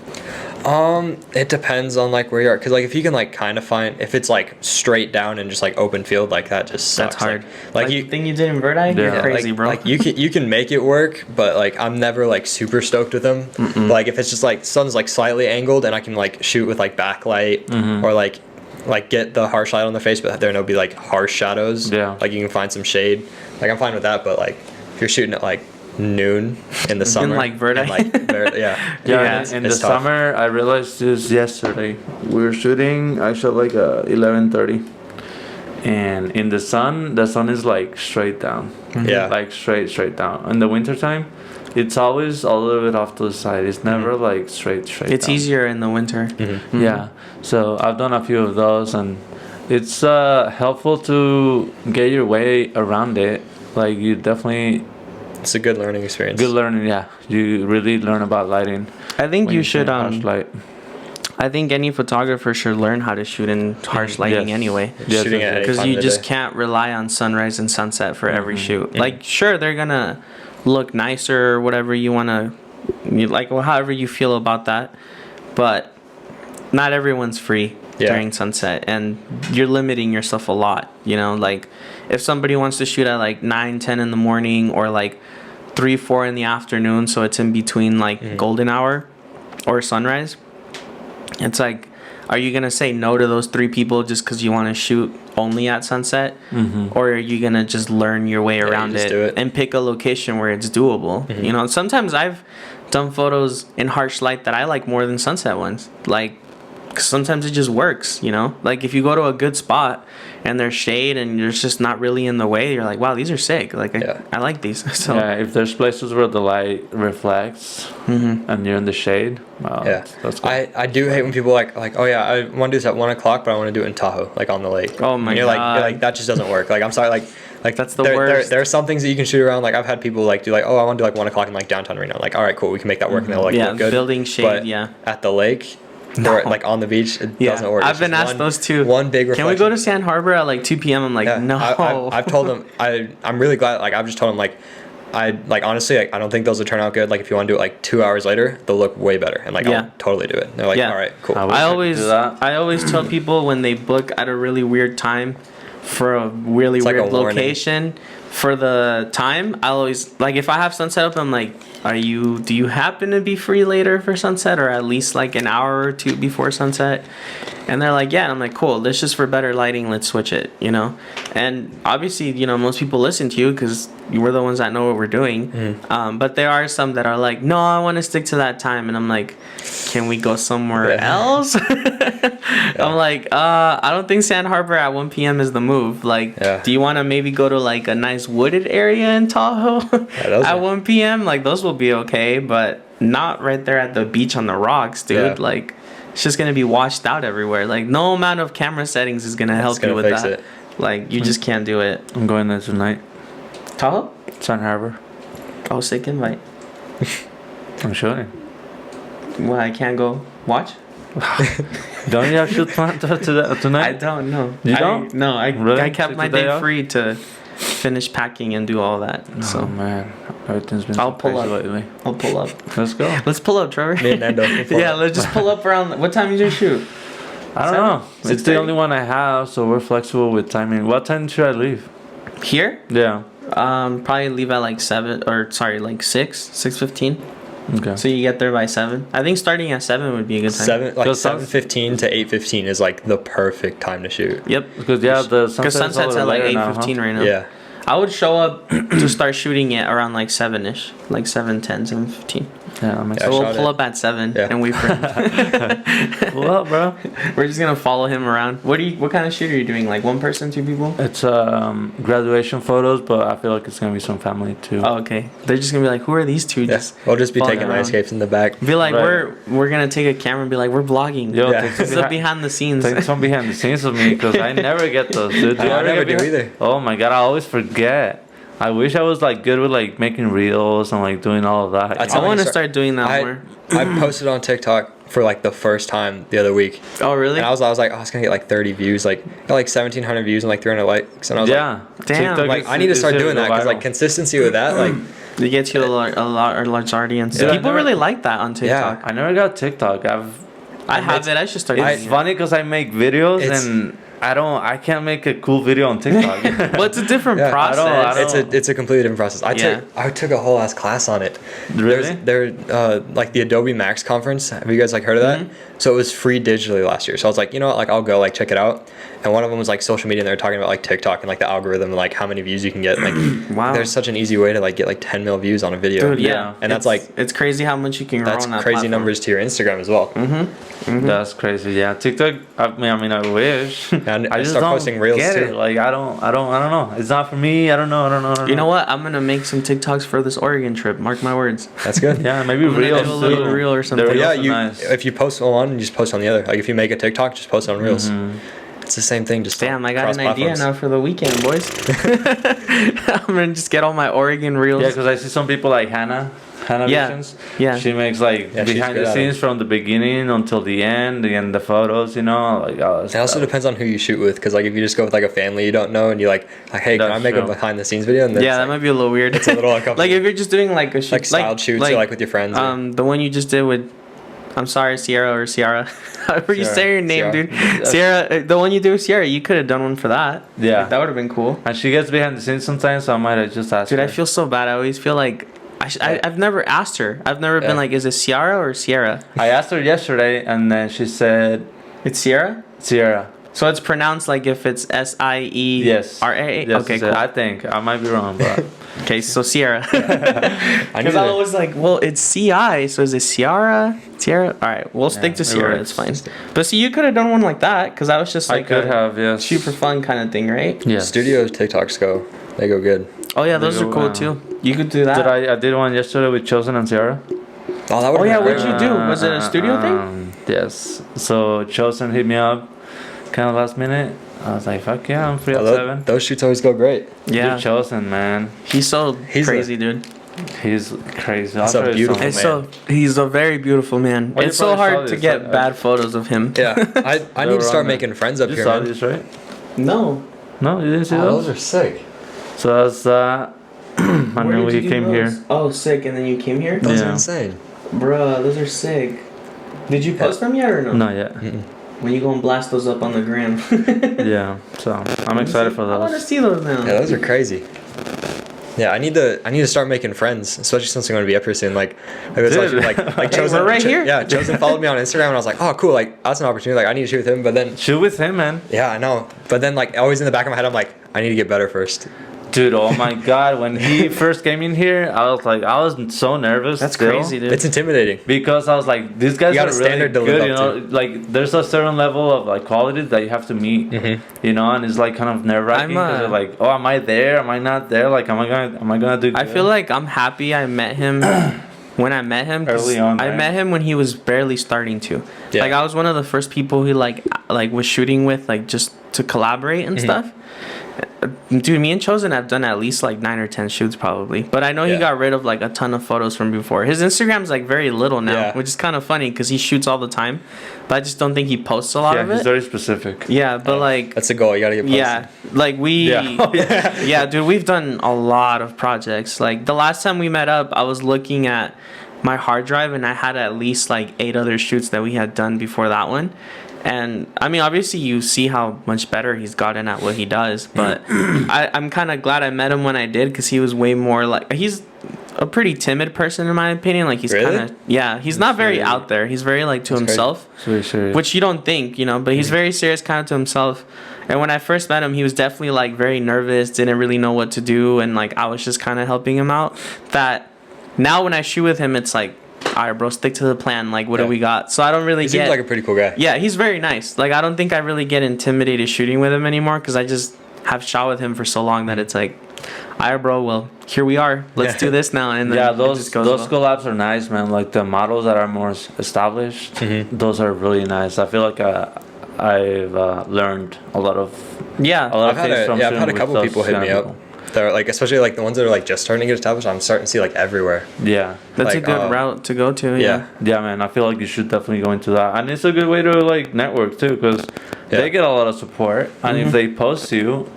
S3: It depends on like where you are, because like if you can like kind of find, if it's like straight down and just like open field, like that just sucks.
S1: That's hard.
S3: Like
S1: you think you did in Verde?
S2: Yeah.
S1: You're crazy,
S3: like,
S1: bro.
S3: Like you can make it work, but like I'm never like super stoked with them. Like if it's just like sun's like slightly angled and I can like shoot with like backlight or like get the harsh light on the face, but there no be like harsh shadows.
S2: Yeah.
S3: Like you can find some shade. Like I'm fine with that, but like if you're shooting at like noon in the summer,
S1: like Verde?
S3: and, like, yeah.
S2: In the
S3: it's tough.
S2: summer, I realized this yesterday. We were shooting. I shot like 11:30, and in the sun is like straight down.
S3: Yeah.
S2: Like straight down. In the wintertime, it's always a little bit off to the side. It's never like straight.
S1: It's
S2: down.
S1: easier in the winter.
S2: Yeah. So I've done a few of those, and it's helpful to get your way around it. Like you definitely.
S3: It's a good learning experience.
S2: Good learning, yeah. You really learn about lighting.
S1: I think you should.
S2: Harsh light.
S1: I think any photographer should learn how to shoot in harsh lighting anyway.
S2: Yes,
S3: Shooting at any
S1: Because
S3: time
S1: you
S3: of the
S1: just
S3: day.
S1: can't rely on sunrise and sunset for every shoot. Like, sure, they're gonna look nicer or whatever you wanna, like, well, however you feel about that, but not everyone's free during sunset, and you're limiting yourself a lot. You know, like if somebody wants to shoot at like 9-10 in the morning or like 3-4 in the afternoon, so it's in between like golden hour or sunrise, it's like, are you gonna say no to those 3 people just because you want to shoot only at sunset, or are you gonna just learn your way around it and pick a location where it's doable? You know, sometimes I've done photos in harsh light that I like more than sunset ones, like, 'cause sometimes it just works, you know, like if you go to a good spot and there's shade and you're just not really in the way, you're like, wow, these are sick, like I like these. So
S2: yeah, if there's places where the light reflects and you're in the shade, wow, that's good.
S3: I do hate when people like oh yeah, I want to do this at 1 o'clock, but I want to do it in Tahoe, like on the lake.
S1: Oh my
S3: and you're
S1: God.
S3: you're like that just doesn't work. Like I'm sorry, like
S1: that's the worst.
S3: There are some things that you can shoot around. Like I've had people like do like, oh, I want to do like 1 o'clock in like downtown Reno. Like all right, cool, we can make that work, and they'll like look good.
S1: Building shade,
S3: but at the lake. Or like on the beach, it doesn't work.
S1: I've been asked those too.
S3: One big reflection.
S1: Can we go to San Harbor at like 2 p.m.? I'm like, no.
S3: I've told them. I'm really glad. Like I've just told them like, honestly, like I don't think those will turn out good. Like if you want to do it like 2 hours later, they'll look way better. And like I'll totally do it. And they're like, all right, cool.
S1: I always tell people when they book at a really weird time for a really weird location for the time, I always like, if I have sunset up, I'm like, do you happen to be free later for sunset, or at least like an hour or 2 before sunset? And they're like, yeah. And I'm like, cool, this is for better lighting, let's switch it, you know? And obviously, you know, most people listen to you because we're the ones that know what we're doing. But there are some that are like, no, I want to stick to that time. And I'm like, can we go somewhere else? I'm like, I don't think San Harbor at 1 p.m. is the move. Like, do you want to maybe go to like a nice wooded area in Tahoe at 1 p.m.? Like, those will be okay, but not right there at the beach on the rocks, dude. Like, it's just gonna be washed out everywhere. Like no amount of camera settings is gonna help
S3: gonna
S1: you with
S3: fix
S1: that.
S3: it.
S1: Like you just can't do it.
S2: I'm going there tonight.
S1: Tahoe?
S2: Sun Harbor.
S1: Oh, sick invite.
S2: I'm showing.
S1: Well, I can't go watch.
S2: Don't you have shoot planned tonight?
S1: I don't know.
S2: You don't?
S1: No, I
S2: Really?
S1: kept
S2: Took
S1: my
S2: the day
S1: day
S2: off?
S1: free to finish packing and do all that.
S2: Oh
S1: So
S2: man, everything's been
S1: I'll
S2: so
S1: pull
S2: crazy
S1: up.
S2: lately.
S1: I'll pull up.
S2: Let's go.
S1: Let's pull up, Trevor.
S3: Me and Nando will pull
S1: Yeah,
S3: up.
S1: let's just pull up around. What time is your shoot?
S2: I don't
S1: 7?
S2: know. It's the
S1: 6:30?
S2: only one I have, so we're flexible with timing. What time should I leave?
S1: Here?
S2: Yeah.
S1: Probably leave at like 7 or sorry, like 6:15.
S2: Okay.
S1: So you get there by 7. I think starting at 7 would be a good time.
S3: 7:15 to 8:15 is like the perfect time to shoot.
S1: Yep.
S2: Because the
S1: Because
S2: sunset's
S1: sunset's at like 8:15 right now.
S3: Yeah.
S1: I would show up to start shooting it around like 7ish, like 7:10, 7:15.
S2: Yeah, I'm
S3: Yeah,
S1: So we'll
S3: shot
S1: pull
S3: it.
S1: up at 7
S3: Yeah.
S1: and wait for him.
S2: Pull up, bro.
S1: We're just gonna follow him around. What kind of shoot are you doing? Like 1 person, 2 people?
S2: It's graduation photos, but I feel like it's gonna be some family too.
S1: Oh, okay. They're just gonna be like, who are these two?
S3: Yeah.
S1: Just
S3: We'll just be
S1: following
S3: taking
S1: around.
S3: landscapes in the back.
S1: Be like,
S2: Right.
S1: we're gonna take a camera and be like, we're vlogging.
S2: Yo,
S3: Yeah.
S2: take
S1: This is
S2: some
S1: the behind the scenes.
S2: take some behind the scenes with me because I never get those, dude.
S3: I
S2: you ever
S3: never
S2: get
S3: do
S2: behind-
S3: either.
S2: Oh my god, I always forget. I wish I was like good with like making reels and like doing all of that.
S3: That's
S1: I
S3: how
S1: want to
S3: you
S1: start doing that more.
S3: I posted on TikTok for like the first time the other week.
S1: Oh, really?
S3: And I was like, oh, it's gonna get like 30 views, like got like 1,700 views and like 300 likes. And I was
S2: Yeah.
S1: Damn.
S2: TikTok
S3: like,
S2: is-
S3: I need to
S2: is
S3: start
S2: gonna
S3: doing
S2: go
S3: that because like
S2: viral.
S3: consistency with that, like
S1: It gets you a large audience.
S2: Yeah.
S1: People
S2: I never-
S1: really like that on TikTok.
S2: I never got TikTok.
S1: I have it. I should start
S2: It's
S1: doing it.
S2: funny because I make videos
S3: It's-
S2: and I can't make a cool video on TikTok.
S1: Well, it's a different
S3: Yeah, I
S1: process.
S2: don't-
S3: it's a completely different process.
S1: Yeah.
S3: I took a whole ass class on it.
S2: Really?
S3: There like the Adobe Max conference. Have you guys like heard of that? So it was free digitally last year. So I was like, you know what, like I'll go like check it out. And one of them was like social media, and they were talking about like TikTok and like the algorithm and like how many views you can get. Like,
S1: Wow.
S3: there's such an easy way to like get like 10 mil views on a video.
S1: Dude, yeah.
S3: And that's
S1: It's-
S3: like
S1: it's crazy how much you can grow
S3: that's
S1: on that
S3: crazy
S1: platform.
S3: numbers to your Instagram as well.
S2: That's crazy. Yeah, TikTok. I mean, I wish.
S3: And
S2: I just
S3: start
S2: don't
S3: posting reels,
S2: get
S3: too.
S2: it. Like, I don't know. It's not for me. I don't know.
S1: You know what? I'm gonna make some TikToks for this Oregon trip. Mark my words.
S3: That's good.
S2: Yeah, maybe
S1: I'm gonna
S2: reels
S1: do a little
S2: too.
S1: reel or something.
S2: The
S3: But yeah,
S2: reels are
S3: you
S2: nice.
S3: if you post on one, you just post on the other. Like if you make a TikTok, just post on Reels.
S2: Mm-hmm.
S3: It's the same thing. Just
S1: Damn, I got an idea
S3: cross-platforms.
S1: now for the weekend, boys. I'm gonna just get all my Oregon reels.
S2: Yeah, because I see some people like Hannah
S1: Yeah,
S2: Visions.
S1: yeah.
S2: She makes like
S3: Yeah, she's
S2: behind
S3: good
S2: the
S3: at
S2: scenes
S3: it.
S2: from the beginning until the end, and the photos. You know, like oh,
S3: It also depends on who you shoot with, because like if you just go with like a family you don't know and you like hey, can I
S2: That's
S3: make a
S2: true.
S3: behind the scenes video? And then
S1: Yeah,
S3: it's,
S1: that might be a little weird.
S3: it's a little uncomfortable.
S1: Like if you're just doing like a shoot,
S3: like styled shoots or like with your friends. or-
S1: the one you just did with, I'm sorry, Sierra or Ciara. However you
S3: Sierra.
S1: say your name,
S3: Sierra.
S1: dude. Sierra, the one you do with Sierra, you could have done one for that.
S2: Yeah.
S1: Like, that would have been cool.
S2: And she gets behind the scenes sometimes, so I might have just asked
S1: Dude,
S2: her.
S1: I feel so bad. I always feel like I've never asked her. I've never
S3: Yeah.
S1: been like, is it Ciara or Sierra?
S2: I asked her yesterday, and then she said
S1: It's Sierra.
S2: Sierra.
S1: So it's pronounced like if it's SIE.
S2: Yes.
S1: R-A.
S2: Yes,
S1: Okay,
S2: she said.
S1: cool.
S2: I think I might be wrong, but
S1: Okay, so Sierra.
S3: I knew
S1: Because I
S3: that.
S1: was like, well, it's CI, so is it Ciara? Sierra? All right, we'll stick to
S2: it
S1: Sierra.
S2: works.
S1: It's fine. But see, you could have done one like that, because that was just
S2: I
S1: like
S2: could
S1: a
S2: have, yes.
S1: shoot for fun kind of thing, right?
S2: Yeah.
S3: Studio TikToks they go good.
S1: Oh yeah, those
S2: They
S1: are
S2: go,
S1: cool too. You could do that.
S2: Did I did one yesterday with Chosen and Sierra.
S3: Oh, that would.
S1: Oh, yeah, what'd you do? Was it a studio thing?
S2: Yes. So Chosen hit me up, kind of last minute. I was like, fuck yeah, I'm free at 7.
S3: Those shoots always go great.
S1: Yeah,
S2: Dude, Chosen, man.
S1: he's so
S3: He's
S1: crazy, dude.
S2: He's crazy.
S3: He's a beautiful
S1: It's
S3: man.
S1: he's a very beautiful man.
S2: Well, you
S1: It's so
S2: probably saw
S1: hard to
S2: this,
S1: get
S2: like,
S1: bad photos of him.
S3: Yeah, I need to start
S2: wrong,
S3: making friends up
S2: You
S3: here.
S2: saw
S3: Man.
S2: these, right?
S1: No.
S2: No, you didn't see
S3: Oh,
S2: those?
S3: those are sick.
S2: So that's and
S1: Where
S2: then
S1: did
S2: we
S1: you do
S2: came
S1: those?
S2: here.
S1: Oh, sick! And then you came here.
S3: Those
S2: Yeah.
S3: are insane.
S1: Bruh, those are sick. Did you post them yet or no?
S2: Not yet.
S1: When you go and blast those up on the gram.
S2: Yeah. So I'm excited for
S1: I want to
S2: those.
S1: see those now.
S3: Yeah, those are crazy. Yeah, I need to start making friends, especially since I'm going to be up here soon. Like it's
S2: Dude.
S3: like
S1: Hey,
S3: Chosen,
S1: we're right here.
S3: Yeah, Chosen followed me on Instagram, and I was like, oh, cool. Like that's an opportunity. Like I need to shoot with him. But then,
S2: Shoot with him, man.
S3: yeah, I know. But then, like always in the back of my head, I'm like, I need to get better first.
S2: Dude, oh my god, when he first came in here, I was so nervous.
S1: That's
S2: still,
S1: crazy, dude.
S3: It's intimidating.
S2: Because I was like, these guys
S3: You got
S2: are
S3: a
S2: really
S3: standard to
S2: good,
S3: live
S2: you
S3: up
S2: know. Like, there's a certain level of like quality that you have to meet, you know, and it's like kind of nerve wracking because you're like, oh, am I there? Am I not there? Like, am I gonna do?
S1: I
S2: good?
S1: feel like I'm happy I met him when I met him. 'Cause
S2: Early on,
S1: I
S2: right?
S1: met him when he was barely starting to.
S3: Yeah.
S1: Like I was one of the first people who like was shooting with, like, just to collaborate and stuff. Dude, me and Chosen have done at least like 9 or 10 shoots probably, but I know he
S3: Yeah.
S1: got rid of like a ton of photos from before. His Instagram's like very little now,
S3: Yeah.
S1: which is kind of funny because he shoots all the time, but I just don't think he posts a lot
S2: Yeah,
S1: of
S2: he's
S1: it.
S2: very specific.
S1: Yeah, but like,
S3: That's the goal. You gotta get posted.
S1: yeah, like we,
S2: Yeah. Oh, yeah.
S1: yeah, dude, we've done a lot of projects. Like the last time we met up, I was looking at my hard drive and I had at least like 8 other shoots that we had done before that one. And I mean, obviously, you see how much better he's gotten at what he does. But I'm kind of glad I met him when I did, because he was way more like, he's a pretty timid person in my opinion. Like he's
S3: Really?
S1: kind of, yeah, he's not very out there. He's very like to
S3: That's crazy.
S1: himself,
S2: Very serious.
S1: which you don't think, you know. But he's very serious, kind of to himself. And when I first met him, he was definitely like very nervous, didn't really know what to do, and like I was just kind of helping him out. That now when I shoot with him, it's like, all right, bro, stick to the plan. Like, what do
S3: Yeah.
S1: we got? So I don't really
S3: He
S1: get.
S3: seems like a pretty cool guy.
S1: Yeah, he's very nice. Like, I don't think I really get intimidated shooting with him anymore, because I just have shot with him for so long that it's like, all right, bro, well, here we are. Let's
S3: Yeah.
S1: do this now. And then
S2: Yeah,
S1: it
S2: those
S1: just goes
S2: those
S1: well.
S2: collabs are nice, man. Like the models that are more established, those are really nice. I feel like I've learned a lot of
S1: Yeah.
S2: a lot
S3: I've
S2: of
S3: had
S2: things from
S3: I've had a
S2: shooting
S3: couple
S2: with
S3: people
S2: those
S3: hit me
S2: kind
S3: up.
S2: of people.
S3: They're like, especially like the ones that are like just starting to get established. I'm starting to see like everywhere.
S2: Yeah.
S1: That's a
S3: like,
S1: good route to go to.
S3: Yeah.
S2: Yeah, man. I feel like you should definitely go into that, and it's a good way to like network too, because
S3: Yeah.
S2: they get a lot of support, and if they post you,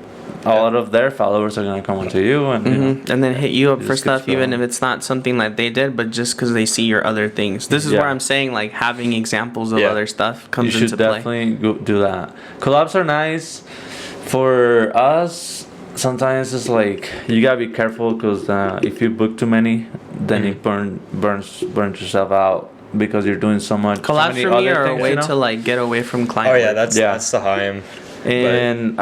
S2: a lot of their followers are gonna come onto you, and you know,
S1: And then hit you up
S2: It
S1: for
S2: just gets
S1: stuff, even
S2: going.
S1: if it's not something that they did, but just because they see your other things. This is
S2: Yeah.
S1: where I'm saying, like, having examples of
S3: Yeah.
S1: other stuff
S2: you
S1: comes
S2: should
S1: into play.
S2: definitely go do that. Collabs are nice. For us, sometimes it's like you gotta be careful, because if you book too many, then it burns yourself out, because you're doing so much. so
S1: Collabs
S2: many
S1: for me
S2: other
S1: are a
S2: things,
S1: way
S2: you know?
S1: to, like, get away from client
S3: Oh yeah,
S1: work.
S3: that's the high I am.
S2: And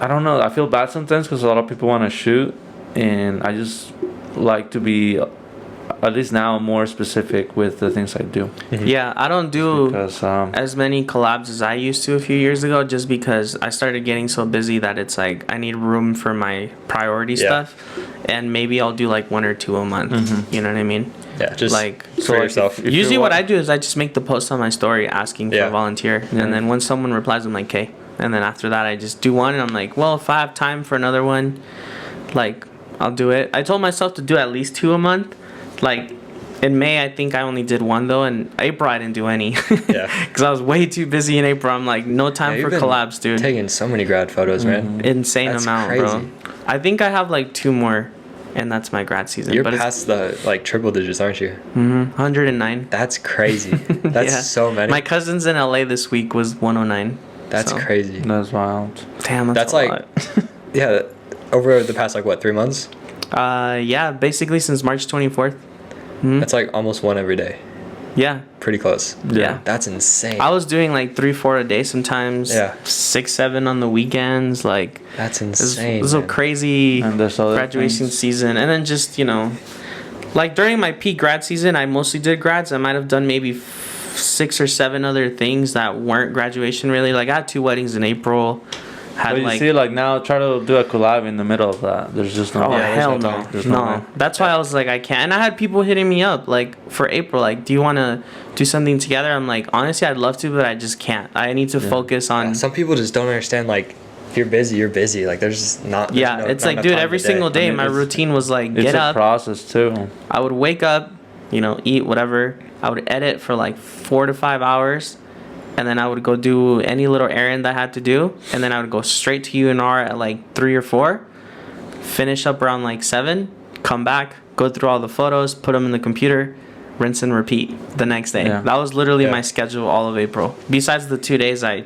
S2: I don't know. I feel bad sometimes because a lot of people want to shoot, and I just like to be, at least now, more specific with the things I do.
S1: Yeah, I don't do
S2: Because
S1: as many collabs as I used to a few years ago, just because I started getting so busy that it's like I need room for my priority
S3: Yeah.
S1: stuff, and maybe I'll do like 1 or 2 a month. You know what I mean?
S3: Yeah, just
S1: Like,
S3: for
S2: so, like,
S3: yourself.
S2: if
S1: usually
S2: you
S1: what
S2: want-
S1: I do is I just make the post on my story asking for
S3: Yeah.
S1: a volunteer, and then when someone replies, I'm like, okay. And then after that, I just do one, and I'm like, well, if I have time for another one, like, I'll do it. I told myself to do at least 2 a month. Like, in May, I think I only did 1, though. In April, I didn't do any.
S3: Yeah.
S1: Because I was way too busy in April. I'm like, no time
S3: Yeah,
S1: for
S3: you've been
S1: collabs, dude.
S3: Taking so many grad photos, man.
S1: Insane
S3: That's
S1: amount,
S3: crazy.
S1: bro. I think I have like 2 more, and that's my grad season.
S3: You're
S1: but
S3: past the like triple digits, aren't you?
S1: it's 109.
S3: That's crazy. That's
S1: Yeah.
S3: so many.
S1: My cousin's in LA this week was 109.
S3: That's
S1: so-
S3: crazy.
S2: that's wild.
S1: Damn,
S3: That's
S1: a
S3: like-
S1: lot.
S3: Yeah, over the past like what 3 months?
S1: Yeah, basically since March 24th.
S3: That's like almost one every day.
S1: Yeah,
S3: Pretty close.
S1: yeah.
S3: That's insane.
S1: I was doing like 3-4 a day sometimes.
S3: Yeah.
S1: 6-7 on the weekends. Like,
S3: That's
S1: it
S3: insane.
S1: was a
S3: man.
S1: crazy
S2: And there's other
S1: graduation
S2: things.
S1: season. And then just, you know, like during my peak grad season, I mostly did grads. I might have done maybe 6 or 7 other things that weren't graduation really. Like, I had 2 weddings in April. Had
S2: But you
S1: like,
S2: see, like now, try to do a collab in the middle of that. There's just no.
S1: oh,
S3: Yeah, there's
S1: hell
S3: no
S1: no.
S3: time.
S2: There's no
S1: No.
S2: way.
S1: That's why I was like, I can't. And I had people hitting me up, like, for April, like, do you want to do something together? I'm like, honestly, I'd love to, but I just can't. I need to focus on.
S3: Some people just don't understand. Like, if you're busy, you're busy. Like, there's just not. there's
S1: Yeah,
S3: no-
S1: it's
S3: not
S1: like,
S3: enough
S1: dude,
S3: time
S1: every
S3: in the
S1: single day,
S2: mean,
S1: my
S2: it's-
S1: routine was like,
S2: It's
S1: get
S2: a
S1: up.
S2: process too.
S1: I would wake up, you know, eat whatever. I would edit for like 4 to 5 hours. And then I would go do any little errand I had to do. And then I would go straight to UNR at like 3 or 4. Finish up around like 7. Come back, go through all the photos, put them in the computer, rinse and repeat the next day.
S2: Yeah.
S1: That was literally
S3: Yeah.
S1: my schedule all of April. Besides the 2 days I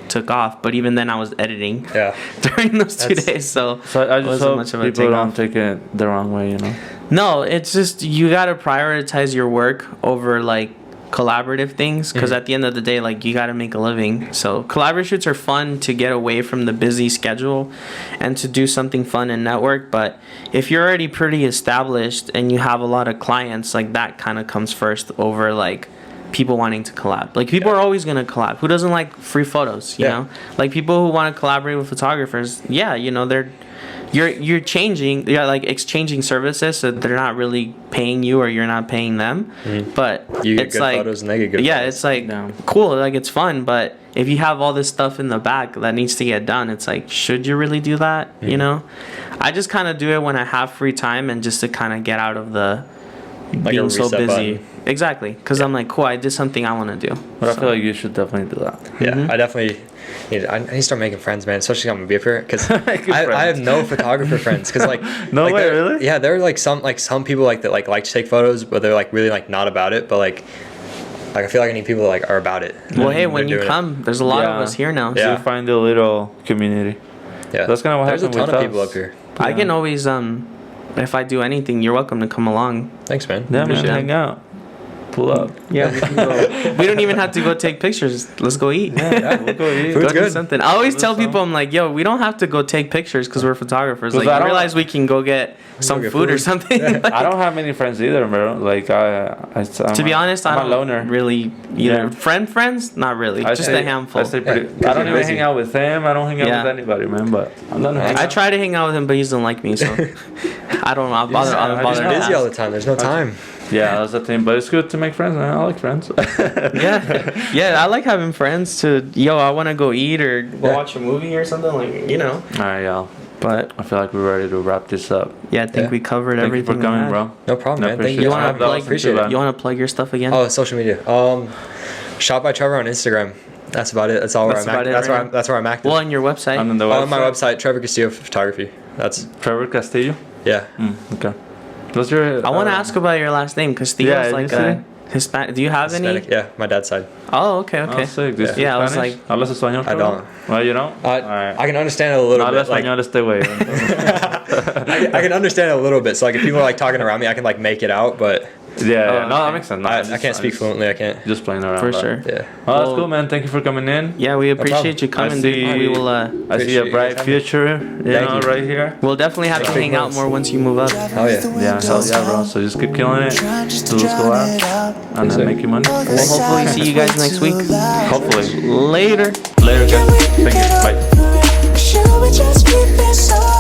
S1: took off. But even then I was editing
S3: Yeah.
S1: during those 2
S3: That's-
S1: days. So,
S2: So I
S1: it
S2: just
S1: wasn't
S2: hope
S1: much of a
S2: people don't
S1: takeoff.
S2: take it the wrong way, you know.
S1: No, it's just you gotta prioritize your work over like collaborative things, because at the end of the day, like, you gotta make a living. So collaborative shoots are fun to get away from the busy schedule and to do something fun and network. But if you're already pretty established and you have a lot of clients, like, that kind of comes first over like people wanting to collab. Like, people are always gonna collab. Who doesn't like free photos? You
S3: Yeah.
S1: know, like, people who want to collaborate with photographers. Yeah, you know, you're changing, you're like exchanging services, so they're not really paying you or you're not paying them. But
S3: You get
S1: it's
S3: good
S1: like
S3: photos and they get good
S1: yeah,
S3: photos.
S1: it's like cool, like it's fun. But if you have all this stuff in the back that needs to get done, it's like, should you really do that? You know, I just kind of do it when I have free time and just to kind of get out of the
S3: Like
S1: being
S3: a
S1: so
S3: reset
S1: busy.
S3: button.
S1: Exactly, because I'm like, cool, I did something I want to do.
S2: But I feel like you should definitely do that.
S3: Yeah, I definitely I need to start making friends, man. Especially I'm gonna be up here because
S2: Making
S3: I have
S2: friends.
S3: no photographer friends. Because like
S2: No
S3: like
S2: way,
S3: there-
S2: really?
S3: Yeah, there are like some people like that like to take photos, but they're like really like not about it. But like I feel like I need people that like are about it.
S1: Well, hey,
S3: They're
S1: when you
S3: doing it.
S1: come, there's a lot of
S2: Yeah.
S1: us here now.
S2: So
S3: Yeah.
S2: you find a little community.
S3: Yeah,
S2: That's kinda what
S3: There's a
S2: happened
S3: ton
S2: with
S3: of people
S2: us.
S3: up here.
S1: I can always if I do anything, you're welcome to come along.
S3: Thanks, man.
S2: Yeah, we should
S1: Yeah.
S2: hang out. Pull up.
S1: Yeah, we can go. We don't even have to go take pictures. Let's go eat.
S2: Yeah, we'll go eat.
S3: Food's
S1: Go do
S3: good.
S1: something. I always tell
S2: some.
S1: people, I'm like, yo, we don't have to go take pictures because we're photographers.
S2: 'Cause
S1: Like,
S2: I
S1: I
S2: don't-
S1: realize we can go get some
S3: get
S1: food or
S3: food.
S1: something.
S2: I don't have many friends either, bro. Like I'm
S1: To be honest,
S2: I'm
S1: I don't
S2: a loner.
S1: really either.
S2: Yeah.
S1: Friends, not really.
S2: I
S1: Just
S2: stay-
S1: a handful.
S2: I stay pretty.
S3: Yeah,
S2: I don't even
S3: busy.
S2: hang out with him. I don't hang out
S1: Yeah.
S2: with anybody, man. But I'm not.
S1: I try to hang out with him, but he doesn't like me, so I don't. I'll bother.
S2: Yeah,
S1: I'll
S2: I
S1: bother.
S2: just
S1: to
S3: Busy all
S1: ask.
S3: the time. There's no time.
S2: Yeah, that's the thing. But it's good to make friends, man. I like friends.
S1: Yeah, yeah. I like having friends to. Yo, I want to go eat or go
S3: Yeah.
S1: watch a movie or something like you know.
S2: All right, y'all.
S1: But
S2: I feel like we're ready to wrap this up.
S1: yeah, I think
S3: Yeah.
S1: we covered
S2: Thank you
S1: everything.
S2: for coming,
S1: we had.
S2: bro.
S3: No problem,
S2: I
S3: man. Thank
S2: appreciate
S3: you.
S1: You
S2: it.
S1: wanna
S2: That was
S1: plug-
S3: appreciate
S2: too
S3: it.
S2: bad.
S1: You want to plug your stuff again?
S3: Oh, social media. Shop by Trevor on Instagram. That's about it. That's all
S1: That's
S3: where I'm
S1: about
S3: active.
S1: it
S3: That's where
S1: right
S3: I'm. That's where I'm active.
S1: Well, on your website.
S2: And then the
S3: On my website, Trevor Castillo Photography. That's
S2: Trevor Castillo.
S3: yeah.
S2: Okay. What's your?
S1: I want to ask about your last name because Theo's
S2: yeah,
S1: like
S2: you
S1: a Hispanic. Do you have
S3: Hispanic.
S1: any?
S3: Yeah, my dad's side.
S1: Oh, okay, okay.
S2: Oh, sick. Do you speak
S1: Yeah, I was
S2: Spanish?
S1: like-
S2: ¿Hablas español?
S3: I
S2: Trevor?
S3: don't.
S2: Well, you don't.
S3: I can understand it a little
S2: No habla
S3: bit. Like,
S2: español este güey.
S3: I can understand it a little bit. So like if people are like talking around me, I can like make it out, but
S2: Yeah, no, that
S1: okay.
S2: makes sense. No,
S3: I can't speak fluently. I can't.
S2: Just playing around.
S1: For
S2: but-
S1: sure.
S3: Yeah.
S2: Oh, that's
S1: Well-
S2: cool, man. Thank you for coming in.
S1: Yeah, we appreciate you
S3: problem.
S1: coming,
S2: I
S1: dude.
S2: see-
S1: We will.
S2: I see
S3: Appreciate
S2: a
S3: you
S2: bright
S3: guys having me.
S2: future, you
S3: Thank
S2: know,
S3: you.
S2: right here.
S1: We'll definitely have to hang out more once you move up.
S3: Oh yeah.
S2: Yeah, hell yeah, bro. So just keep killing it, do those collabs, and then make you money.
S1: We'll hopefully see you guys next week.
S2: Hopefully.
S1: Later.
S2: Later, guys. Thank you. Bye.
S5: Should we just keep it so